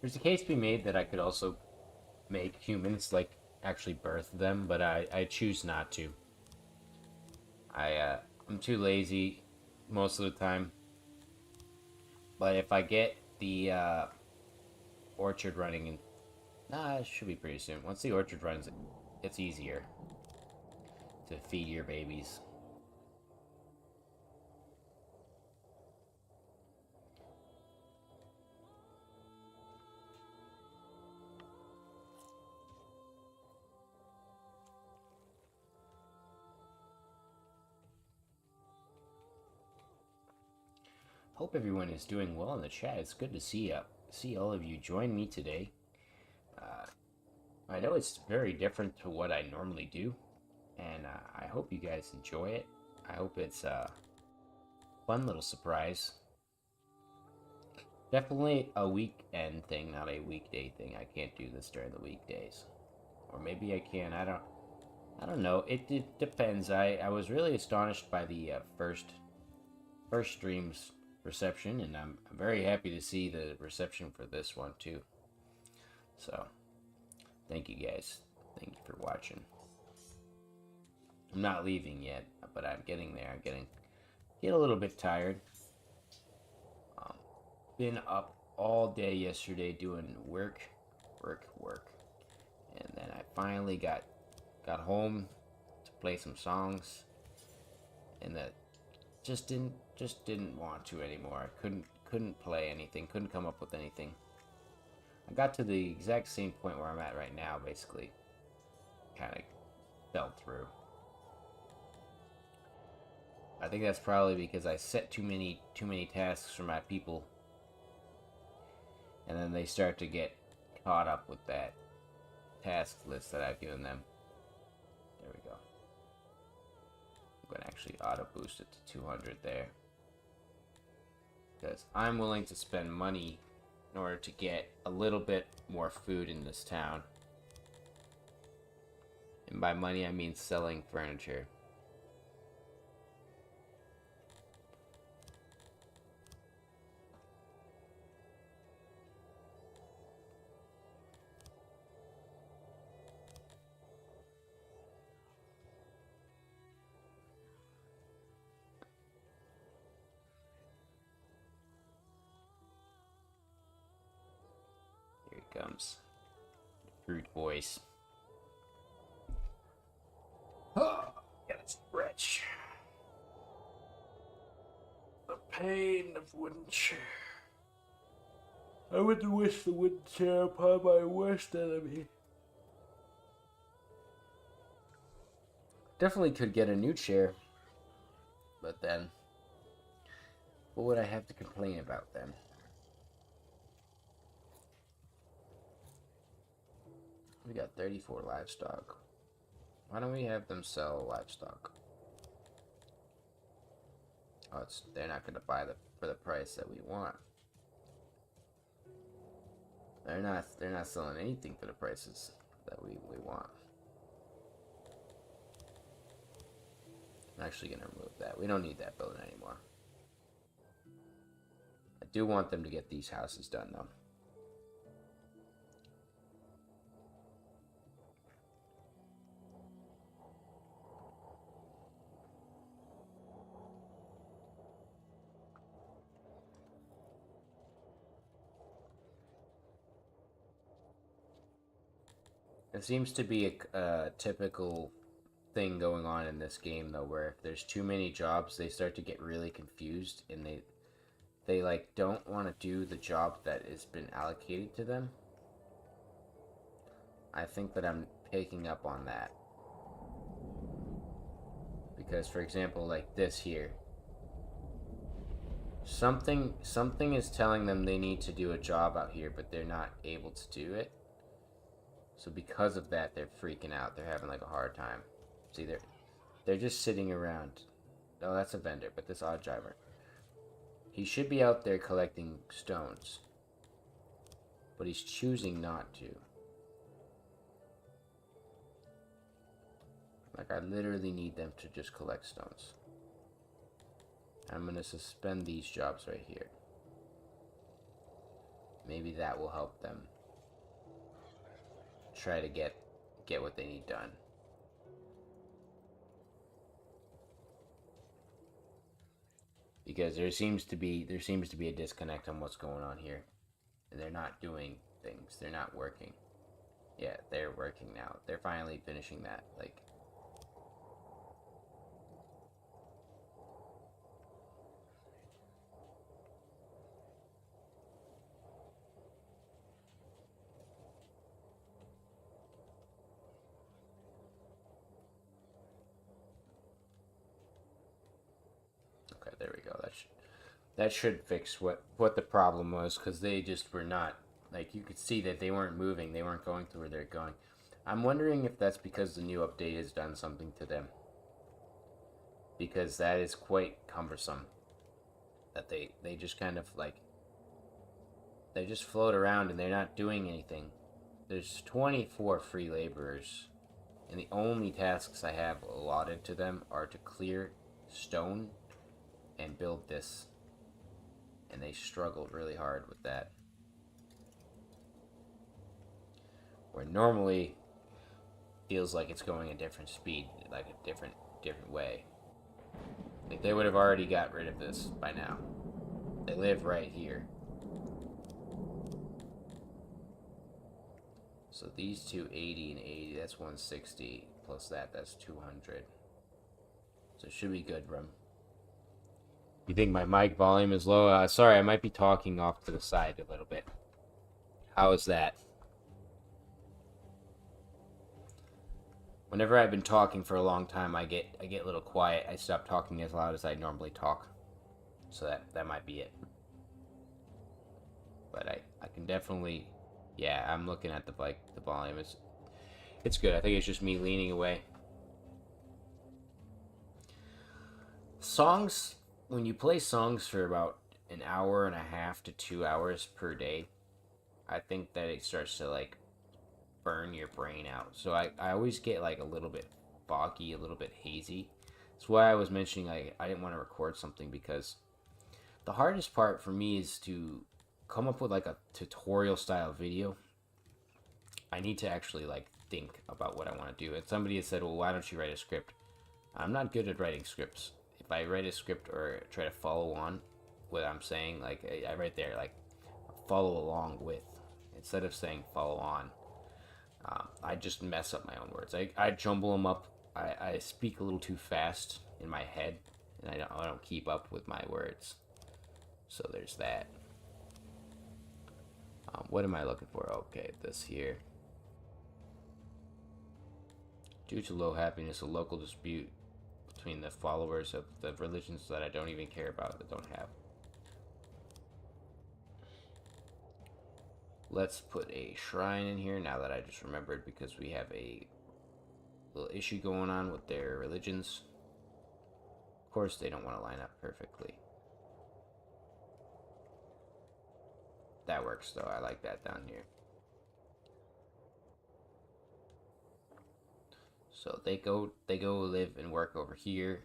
There's a case to be made that I could also make humans, like, actually birth them, but I choose not to. I'm too lazy most of the time. But if I get the orchard running, and nah, it should be pretty soon. Once the orchard runs, it's easier to feed your babies. Hope everyone is doing well in the chat. It's good to see all of you join me today. Uh, I know it's very different to what I normally do, and I hope you guys enjoy it. I hope it's a fun little surprise. Definitely a weekend thing, not a weekday thing. I can't do this during the weekdays, or maybe I can. I don't know. It depends. I was really astonished by the first stream's reception, and I'm very happy to see the reception for this one too. So, thank you guys. Thank you for watching. I'm not leaving yet, but I'm getting there. I'm getting a little bit tired. Um, been up all day yesterday doing work, and then I finally got home to play some songs, and that just didn't want to anymore. I couldn't play anything. Couldn't come up with anything. I got to the exact same point where I'm at right now, basically. Kind of fell through. I think that's probably because I set too many tasks for my people, and then they start to get caught up with that task list that I've given them. There we go. I'm gonna actually auto boost it to 200 there, because I'm willing to spend money in order to get a little bit more food in this town. And by money, I mean selling furniture. Here he comes. Fruit voice. Oh, gotta stretch. The pain of wooden chair. I wouldn't wish the wooden chair upon my worst enemy. Definitely could get a new chair, but then what would I have to complain about then? We got 34 livestock. Why don't we have them sell livestock? Oh, they're not going to buy for the price that we want. They're not selling anything for the prices that we want. I'm actually going to remove that. We don't need that building anymore. I do want them to get these houses done though. It seems to be a typical thing going on in this game though, where if there's too many jobs, they start to get really confused, and they like don't want to do the job that has been allocated to them. I think that I'm picking up on that, because for example, like this here, something is telling them they need to do a job out here, but they're not able to do it. So because of that, they're freaking out. They're having like a hard time. See, they're just sitting around. Oh, that's a vendor, but this odd driver, he should be out there collecting stones, but he's choosing not to. Like, I literally need them to just collect stones. I'm gonna suspend these jobs right here. Maybe that will help them try to get what they need done. Because there seems to be a disconnect on what's going on here. And they're not doing things. They're not working. Yeah, they're working now. They're finally finishing that. Like, okay, there we go. That should fix what the problem was, because they just were not, like, you could see that they weren't moving. They weren't going to where they're going. I'm wondering if that's because the new update has done something to them, because that is quite cumbersome. That they just kind of like, they just float around and they're not doing anything. There's 24 free laborers, and the only tasks I have allotted to them are to clear stone and build this. And they struggled really hard with that. Where normally feels like it's going a different speed, like a different way. Like they would have already got rid of this by now. They live right here. So these two, 80 and 80, that's 160. Plus that's 200. So it should be good, Rum. You think my mic volume is low? Sorry, I might be talking off to the side a little bit. How is that? Whenever I've been talking for a long time, I get a little quiet. I stop talking as loud as I normally talk. So that might be it. But I can definitely, yeah, I'm looking at the volume. It's good. I think it's just me leaning away. Songs, when you play songs for about an hour and a half to 2 hours per day, I think that it starts to like burn your brain out. So I always get like a little bit foggy, a little bit hazy. That's why I was mentioning I didn't want to record something, because the hardest part for me is to come up with like a tutorial style video. I need to actually like think about what I want to do. And somebody had said, well, why don't you write a script? I'm not good at writing scripts. If I write a script or try to follow on what I'm saying, like I write there, like follow along with, instead of saying follow on. I just mess up my own words. I jumble them up. I speak a little too fast in my head, and I don't keep up with my words. So there's that. What am I looking for? Okay, this here. Due to low happiness, a local dispute between the followers of the religions that I don't even care about, that don't have. Let's put a shrine in here now that I just remembered, because we have a little issue going on with their religions. Of course, they don't want to line up perfectly. That works though. I like that down here. So they go live and work over here,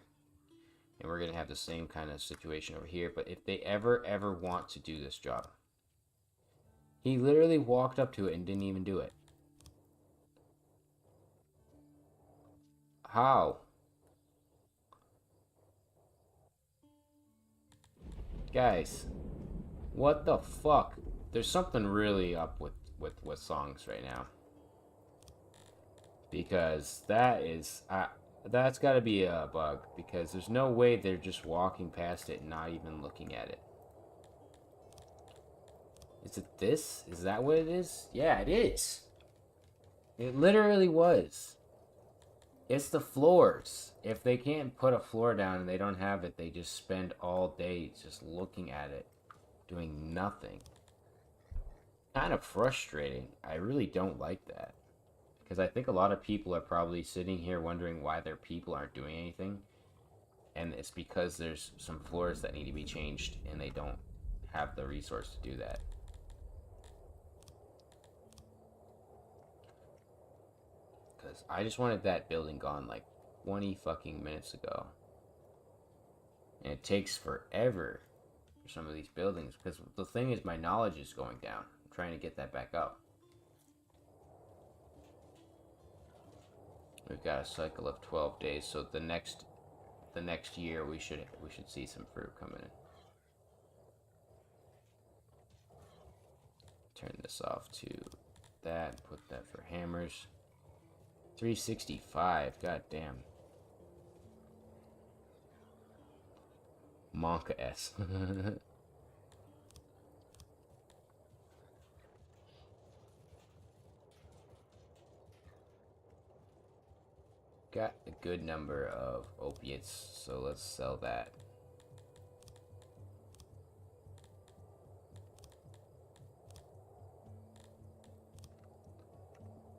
and we're gonna have the same kind of situation over here. But if they ever want to do this job, he literally walked up to it and didn't even do it. How? Guys, what the fuck? There's something really up with songs right now. Because that's got to be a bug, because there's no way they're just walking past it and not even looking at it. Is it this? Is that what it is? Yeah, it is. It literally was. It's the floors. If they can't put a floor down and they don't have it, they just spend all day just looking at it, doing nothing. Kind of frustrating. I really don't like that. Because I think a lot of people are probably sitting here wondering why their people aren't doing anything. And it's because there's some floors that need to be changed, and they don't have the resource to do that. Because I just wanted that building gone like 20 fucking minutes ago. And it takes forever. for some of these buildings, because the thing is my knowledge is going down. I'm trying to get that back up. We've got a cycle of 12 days, so the next year we should see some fruit coming in. Turn this off to that, put that for hammers. 365, god damn. Monka S. Got a good number of opiates, so let's sell that.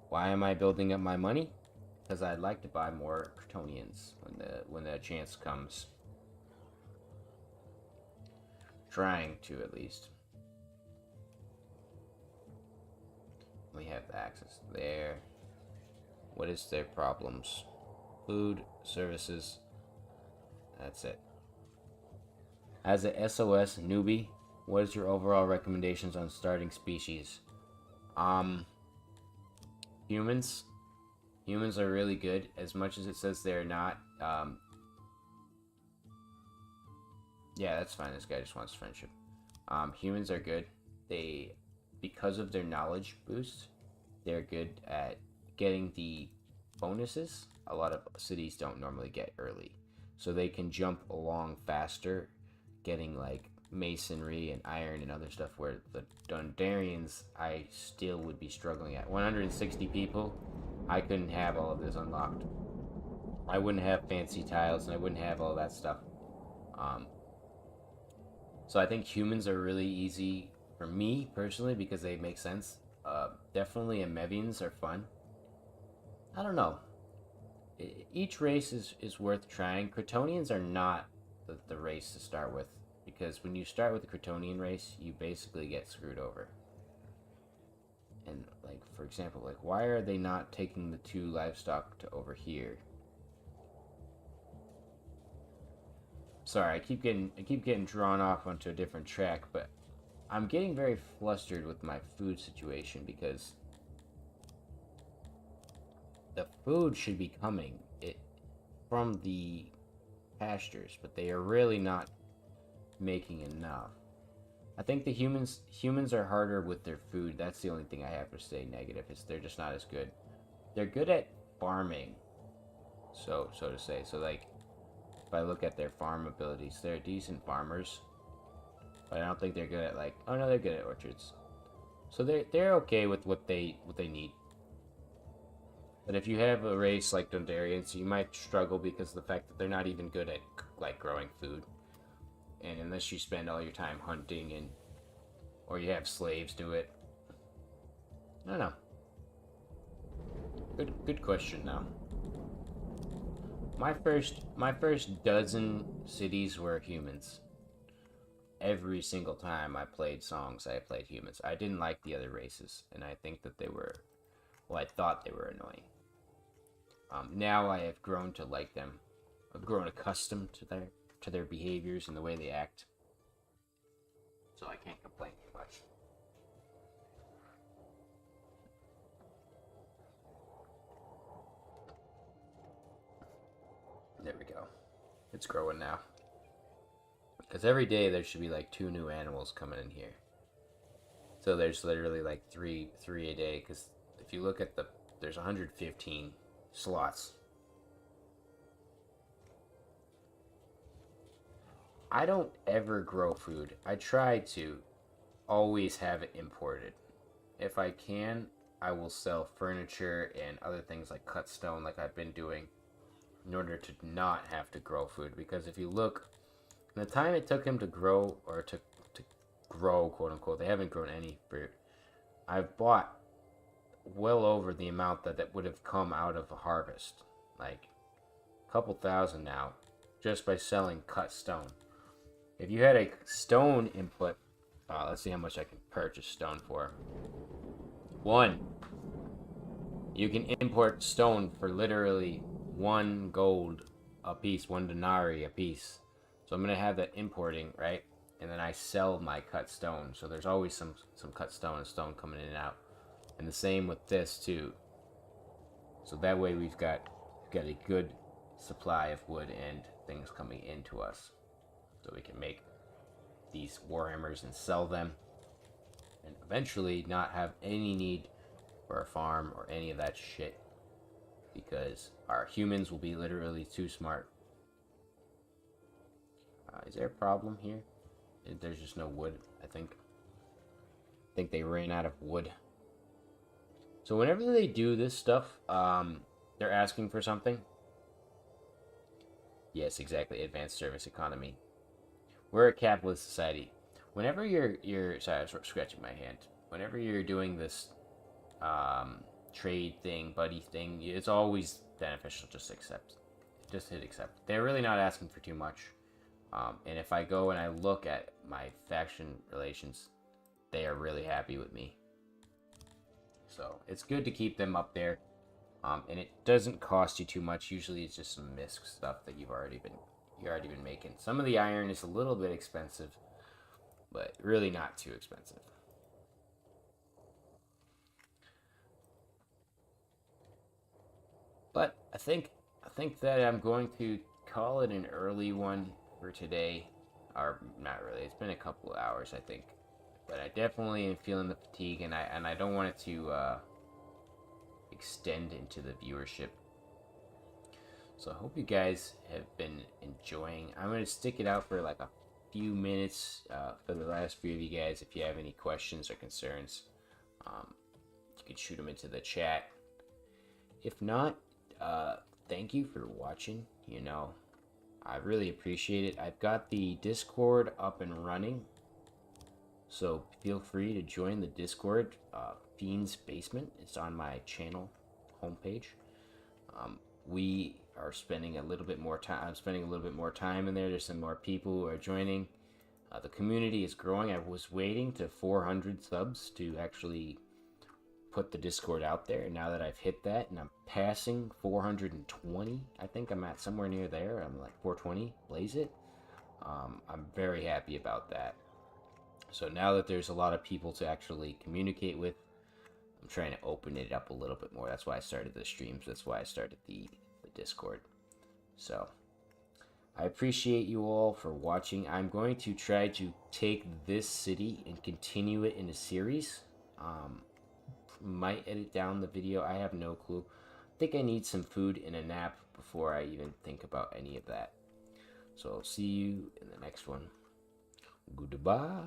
Why am I building up my money? Because I'd like to buy more Kryptonians when the chance comes. Trying to, at least. We have access there. What is their problems? Food, services. That's it. As a SOS newbie, what is your overall recommendations on starting species? Humans. Humans are really good, as much as it says they're not. Yeah, that's fine. This guy just wants friendship. Humans are good. They, because of their knowledge boost, they're good at getting the bonuses a lot of cities don't normally get early. So they can jump along faster, getting like masonry and iron and other stuff, where the Dundarians I still would be struggling at. 160 people, I couldn't have all of this unlocked. I wouldn't have fancy tiles and I wouldn't have all that stuff. So I think humans are really easy for me personally because they make sense. Definitely Amevians are fun. I don't know. Each race is worth trying. Kryptonians are not the race to start with, because when you start with the Kryptonian race, you basically get screwed over. And like, for example, like, why are they not taking the 2 livestock to over here? Sorry, I keep getting drawn off onto a different track, but I'm getting very flustered with my food situation because the food should be coming from the pastures, but they are really not making enough. I think the humans are harder with their food. That's the only thing I have to say negative, is they're just not as good. They're good at farming, so to say. So like, if I look at their farm abilities, they're decent farmers, but I don't think they're good at, like, oh no, they're good at orchards. So they're okay with what they need. But if you have a race like Dundarians, you might struggle because of the fact that they're not even good at like growing food. And unless you spend all your time hunting or you have slaves do it. I don't know. Good question now. My first dozen cities were humans. Every single time I played songs, I played humans. I didn't like the other races, and I think that they were, well, I thought they were annoying. Now I have grown to like them. I've grown accustomed to their behaviors and the way they act. So I can't complain too much. There we go. It's growing now. Because every day there should be like 2 new animals coming in here. So there's literally like three a day. Because if you look at there's 115 slots. I don't ever grow food. I try to always have it imported. If I can, I will sell furniture and other things like cut stone, like I've been doing, in order to not have to grow food. Because if you look, the time it took him to grow, or to grow, quote unquote, they haven't grown any fruit. I've bought well over the amount that would have come out of a harvest, like a couple thousand now, just by selling cut stone. If you had a stone input, let's see how much I can purchase stone for. 1. You can import stone for literally 1 gold a piece, 1 denarii a piece. So I'm gonna have that importing, right? and then I sell my cut stone. So there's always some cut stone and stone coming in and out. And the same with this too. So that way we've got a good supply of wood and things coming into us. So we can make these warhammers and sell them, and eventually not have any need for a farm or any of that shit, because our humans will be literally too smart. Is there a problem here? There's just no wood, I think. I think they ran out of wood. So whenever they do this stuff, they're asking for something. Yes, exactly. Advanced service economy. We're a capitalist society. Whenever you're sorry, I was scratching my hand. Whenever you're doing this trade thing, buddy thing, it's always beneficial just accept. Just hit accept. They're really not asking for too much. And if I go and I look at my faction relations, they are really happy with me. So it's good to keep them up there. And it doesn't cost you too much. Usually it's just some misc stuff that you've already been making. Some of the iron is a little bit expensive, but really not too expensive. But I think that I'm going to call it an early one for today. Or not really. It's been a couple of hours, I think. But I definitely am feeling the fatigue, and I don't want it to extend into the viewership. So I hope you guys have been enjoying. I'm going to stick it out for like a few minutes for the last few of you guys. If you have any questions or concerns, you can shoot them into the chat. If not, thank you for watching. You know, I really appreciate it. I've got the Discord up and running, so feel free to join the Discord. Fiend's Basement. It's on my channel homepage. We are spending a little bit more time. I'm spending a little bit more time in there. There's some more people who are joining. The community is growing. I was waiting to 400 subs to actually put the Discord out there. And now that I've hit that and I'm passing 420, I think I'm at somewhere near there. I'm like 420, blaze it. I'm very happy about that. So now that there's a lot of people to actually communicate with, I'm trying to open it up a little bit more. That's why I started the streams. That's why I started the Discord. So I appreciate you all for watching. I'm going to try to take this city and continue it in a series. Might edit down the video. I have no clue. I think I need some food and a nap before I even think about any of that. So I'll see you in the next one. Goodbye.